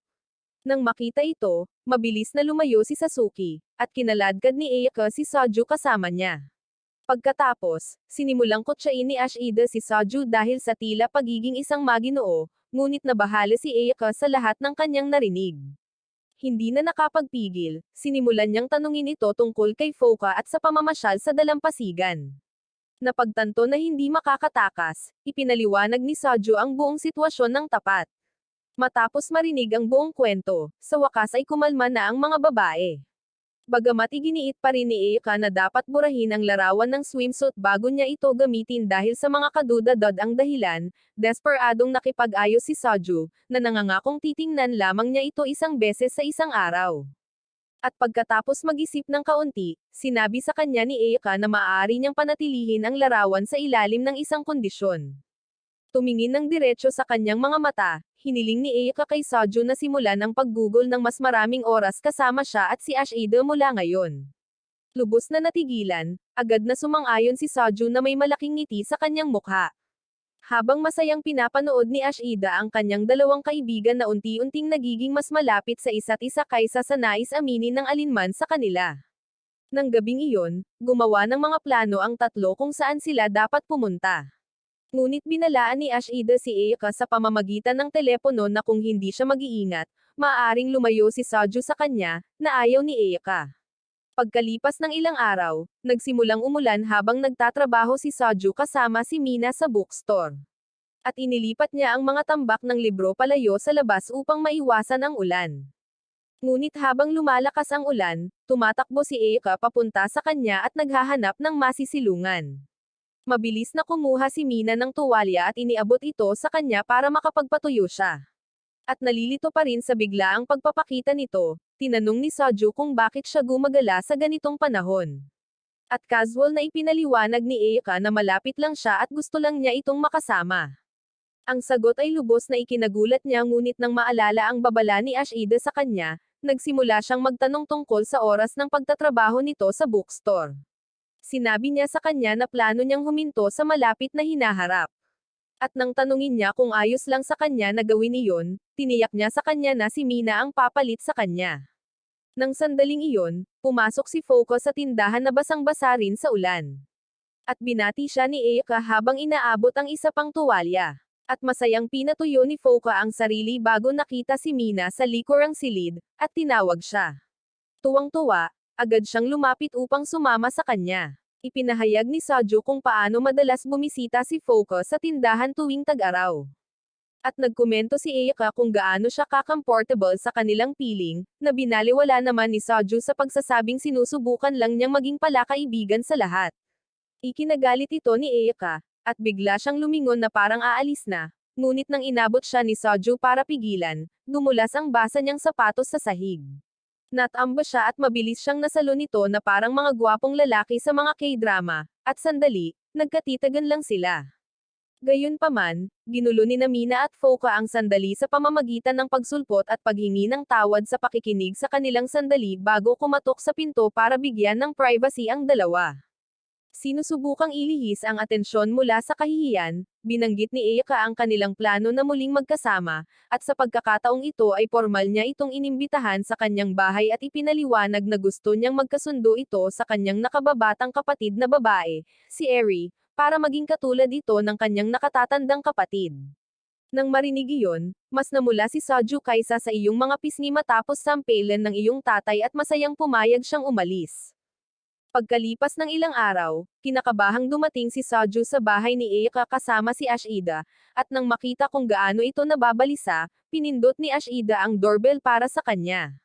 Nang makita ito, mabilis na lumayo si Sasuke, at kinaladkad ni Ayaka si Saju kasama niya. Pagkatapos, sinimulang kutsain ni Ashida si Saju dahil sa tila pagiging isang maginoo, ngunit nabahala si Ayaka sa lahat ng kanyang narinig. Hindi na nakapagpigil, sinimulan niyang tanungin ito tungkol kay Fuuka at sa pamamasyal sa dalampasigan. Napagtanto na hindi makakatakas, ipinaliwanag ni Saju ang buong sitwasyon ng tapat. Matapos marinig ang buong kwento, sa wakas ay kumalma na ang mga babae. Bagamat iginiit pa rin ni Ayaka na dapat burahin ang larawan ng swimsuit bago niya ito gamitin dahil sa mga kadudadod ang dahilan, desperadong nakipag-ayos si Saju, na nangangakong titingnan lamang niya ito isang beses sa isang araw. At pagkatapos mag-isip ng kaunti, sinabi sa kanya ni Ayaka na maaari niyang panatilihin ang larawan sa ilalim ng isang kondisyon. Tumingin ng diretso sa kanyang mga mata, hiniling ni Ayaka kay Saju na simulan ang paggugol ng mas maraming oras kasama siya at si Ashida mula ngayon. Lubos na natigilan, agad na sumang-ayon si Soju na may malaking ngiti sa kanyang mukha. Habang masayang pinapanood ni Ashida ang kanyang dalawang kaibigan na unti-unting nagiging mas malapit sa isa't isa kaysa sa nais aminin ng alinman sa kanila. Nang gabing iyon, gumawa ng mga plano ang tatlo kung saan sila dapat pumunta. Ngunit binalaan ni Ashida si Eika sa pamamagitan ng telepono na kung hindi siya mag-iingat, maaaring lumayo si Soju sa kanya, na ayaw ni Eika. Pagkalipas ng ilang araw, nagsimulang umulan habang nagtatrabaho si Soju kasama si Mina sa bookstore. At inilipat niya ang mga tambak ng libro palayo sa labas upang maiwasan ang ulan. Ngunit habang lumalakas ang ulan, tumatakbo si Eika papunta sa kanya at naghahanap ng masisilungan. Mabilis na kumuha si Mina ng tuwalya at iniabot ito sa kanya para makapagpatuyo siya. At nalilito pa rin sa biglaang pagpapakita nito, tinanong ni Soju kung bakit siya gumagala sa ganitong panahon. At casual na ipinaliwanag ni Eika na malapit lang siya at gusto lang niya itong makasama. Ang sagot ay lubos na ikinagulat niya ngunit nang maalala ang babala ni Ashida sa kanya, nagsimula siyang magtanong tungkol sa oras ng pagtatrabaho nito sa bookstore. Sinabi niya sa kanya na plano niyang huminto sa malapit na hinaharap. At nang tanungin niya kung ayos lang sa kanya na gawin iyon, tiniyak niya sa kanya na si Mina ang papalit sa kanya. Nang sandaling iyon, pumasok si Foucault sa tindahan na basang-basa rin sa ulan. At binati siya ni Eika habang inaabot ang isa pang tuwalya. At masayang pinatuyo ni Foucault ang sarili bago nakita si Mina sa likurang silid, at tinawag siya. Tuwang-tuwa, agad siyang lumapit upang sumama sa kanya. Ipinahayag ni Soju kung paano madalas bumisita si Foucault sa tindahan tuwing tag-araw. At nagkomento si Eika kung gaano siya ka-comfortable sa kanilang piling, na binaliwala naman ni Soju sa pagsasabing sinusubukan lang niyang maging palakaibigan sa lahat. Ikinagalit ito ni Eika, at bigla siyang lumingon na parang aalis na, ngunit nang inabot siya ni Soju para pigilan, dumulas ang basa niyang sapatos sa sahig. Natamba siya at mabilis siyang nasalo nito na parang mga gwapong lalaki sa mga K-drama, at sandali, nagkatitagan lang sila. Gayunpaman, ginulo ni Mina at Foucault ang sandali sa pamamagitan ng pagsulpot at paghingi ng tawad sa pakikinig sa kanilang sandali bago kumatok sa pinto para bigyan ng privacy ang dalawa. Sinusubukang ilihis ang atensyon mula sa kahihiyan, binanggit ni Eika ang kanilang plano na muling magkasama, at sa pagkakataong ito ay formal niya itong inimbitahan sa kanyang bahay at ipinaliwanag na gusto niyang magkasundo ito sa kanyang nakababatang kapatid na babae, si Eri, para maging katulad ito ng kanyang nakatatandang kapatid. Nang marinig iyon, mas namula si Soju kaysa sa iyong mga pisngi matapos sampelan ng iyong tatay at masayang pumayag siyang umalis. Pagkalipas ng ilang araw, kinakabahang dumating si Soju sa bahay ni Eika kasama si Ashida, at nang makita kung gaano ito nababalisa, pinindot ni Ashida ang doorbell para sa kanya.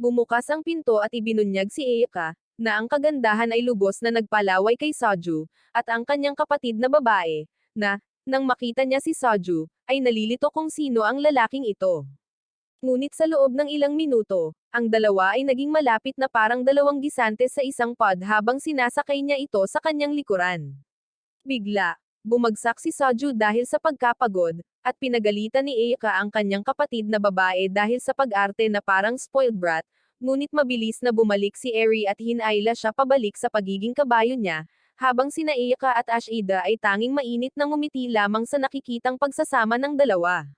Bumukas ang pinto at ibinunyag si Eika, na ang kagandahan ay lubos na nagpalaway kay Soju, at ang kanyang kapatid na babae, na, nang makita niya si Soju, ay nalilito kung sino ang lalaking ito. Ngunit sa loob ng ilang minuto, ang dalawa ay naging malapit na parang dalawang gisante sa isang pod habang sinasakay niya ito sa kanyang likuran. Bigla, bumagsak si Soju dahil sa pagkapagod, at pinagalitan ni Eika ang kanyang kapatid na babae dahil sa pag-arte na parang spoiled brat, ngunit mabilis na bumalik si Eri at hinayla siya pabalik sa pagiging kabayo niya, habang sina Eika at Ashida ay tanging mainit na ngumiti lamang sa nakikitang pagsasama ng dalawa.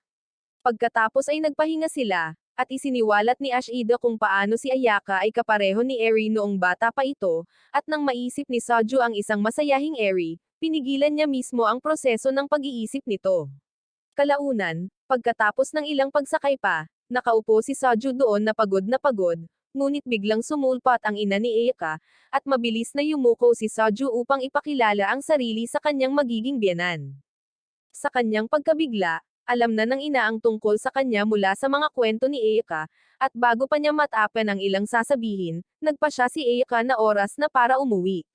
Pagkatapos ay nagpahinga sila, at isiniwalat ni Ashida kung paano si Ayaka ay kapareho ni Eri noong bata pa ito, at nang maisip ni Soju ang isang masayahing Eri, pinigilan niya mismo ang proseso ng pag-iisip nito. Kalaunan, pagkatapos ng ilang pagsakay pa, nakaupo si Soju doon na pagod, ngunit biglang sumulpat ang ina ni Eika, at mabilis na yumuko si Soju upang ipakilala ang sarili sa kanyang magiging biyenan. Sa kanyang pagkabigla, alam na ng ina ang tungkol sa kanya mula sa mga kwento ni Eika, at bago pa niya matapan ang ilang sasabihin, nagpa siya si Eika na oras na para umuwi.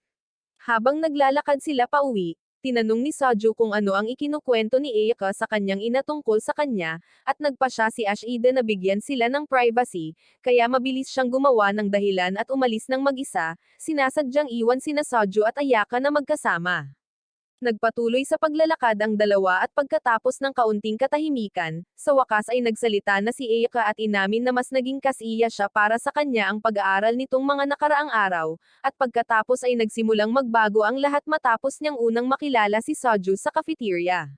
Habang naglalakad sila pauwi, tinanong ni Soju kung ano ang ikinukwento ni Eika sa kanyang ina tungkol sa kanya, at nagpa siya si Ashida na bigyan sila ng privacy, kaya mabilis siyang gumawa ng dahilan at umalis ng mag-isa, sinasadyang iwan sina Soju at Ayaka na magkasama. Nagpatuloy sa paglalakad ang dalawa at pagkatapos ng kaunting katahimikan, sa wakas ay nagsalita na si Eika at inamin na mas naging kasiya siya para sa kanya ang pag-aaral nitong mga nakaraang araw, at pagkatapos ay nagsimulang magbago ang lahat matapos niyang unang makilala si Soju sa cafeteria.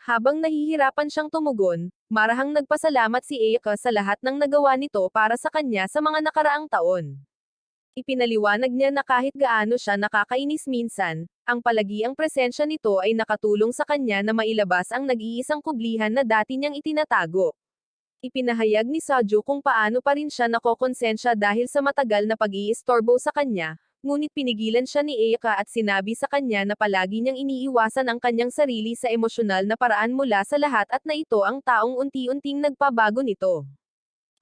Habang nahihirapan siyang tumugon, marahang nagpasalamat si Eika sa lahat ng nagawa nito para sa kanya sa mga nakaraang taon. Ipinaliwanag niya na kahit gaano siya nakakainis minsan, ang palagiang presensya nito ay nakatulong sa kanya na mailabas ang nag-iisang kublihan na dati niyang itinatago. Ipinahayag ni Soju kung paano pa rin siya nakokonsensya dahil sa matagal na pag-iistorbo sa kanya, ngunit pinigilan siya ni Eika at sinabi sa kanya na palagi niyang iniiwasan ang kanyang sarili sa emosyonal na paraan mula sa lahat at na ito ang taong unti-unting nagpabago nito.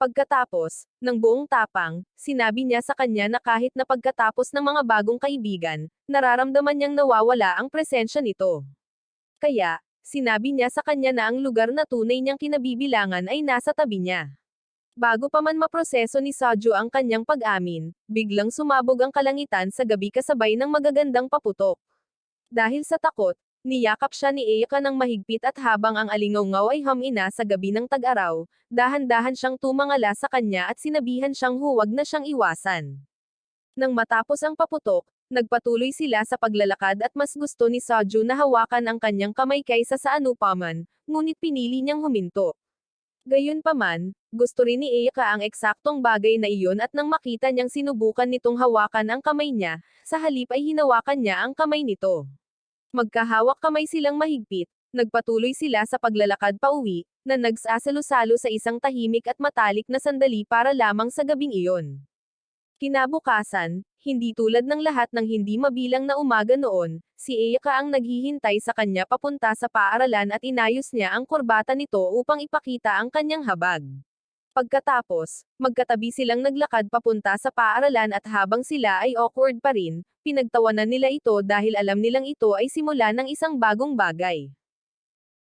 Pagkatapos, ng buong tapang, sinabi niya sa kanya na kahit na pagkatapos ng mga bagong kaibigan, nararamdaman niyang nawawala ang presensya nito. Kaya, sinabi niya sa kanya na ang lugar na tunay niyang kinabibilangan ay nasa tabi niya. Bago pa man maproseso ni Soju ang kanyang pag-amin, biglang sumabog ang kalangitan sa gabi kasabay ng magagandang paputok. Dahil sa takot, niyakap siya ni Eika ng mahigpit at habang ang alingawngaw ay humina sa gabi ng tag-araw, dahan-dahan siyang tumangala sa kanya at sinabihan siyang huwag na siyang iwasan. Nang matapos ang paputok, nagpatuloy sila sa paglalakad at mas gusto ni Soju na hawakan ang kanyang kamay kaysa sa anupaman, ngunit pinili niyang huminto. Gayunpaman, gusto rin ni Eika ang eksaktong bagay na iyon at nang makita niyang sinubukan nitong hawakan ang kamay niya, sa halip ay hinawakan niya ang kamay nito. Magkahawak kamay silang mahigpit, nagpatuloy sila sa paglalakad pauwi, na nagsasalo-salo sa isang tahimik at matalik na sandali para lamang sa gabing iyon. Kinabukasan, hindi tulad ng lahat ng hindi mabilang na umaga noon, si Eika ang naghihintay sa kanya papunta sa paaralan at inayos niya ang kurbata nito upang ipakita ang kanyang habag. Pagkatapos, magkatabi silang naglakad papunta sa paaralan at habang sila ay awkward pa rin, pinagtawanan nila ito dahil alam nilang ito ay simula ng isang bagong bagay.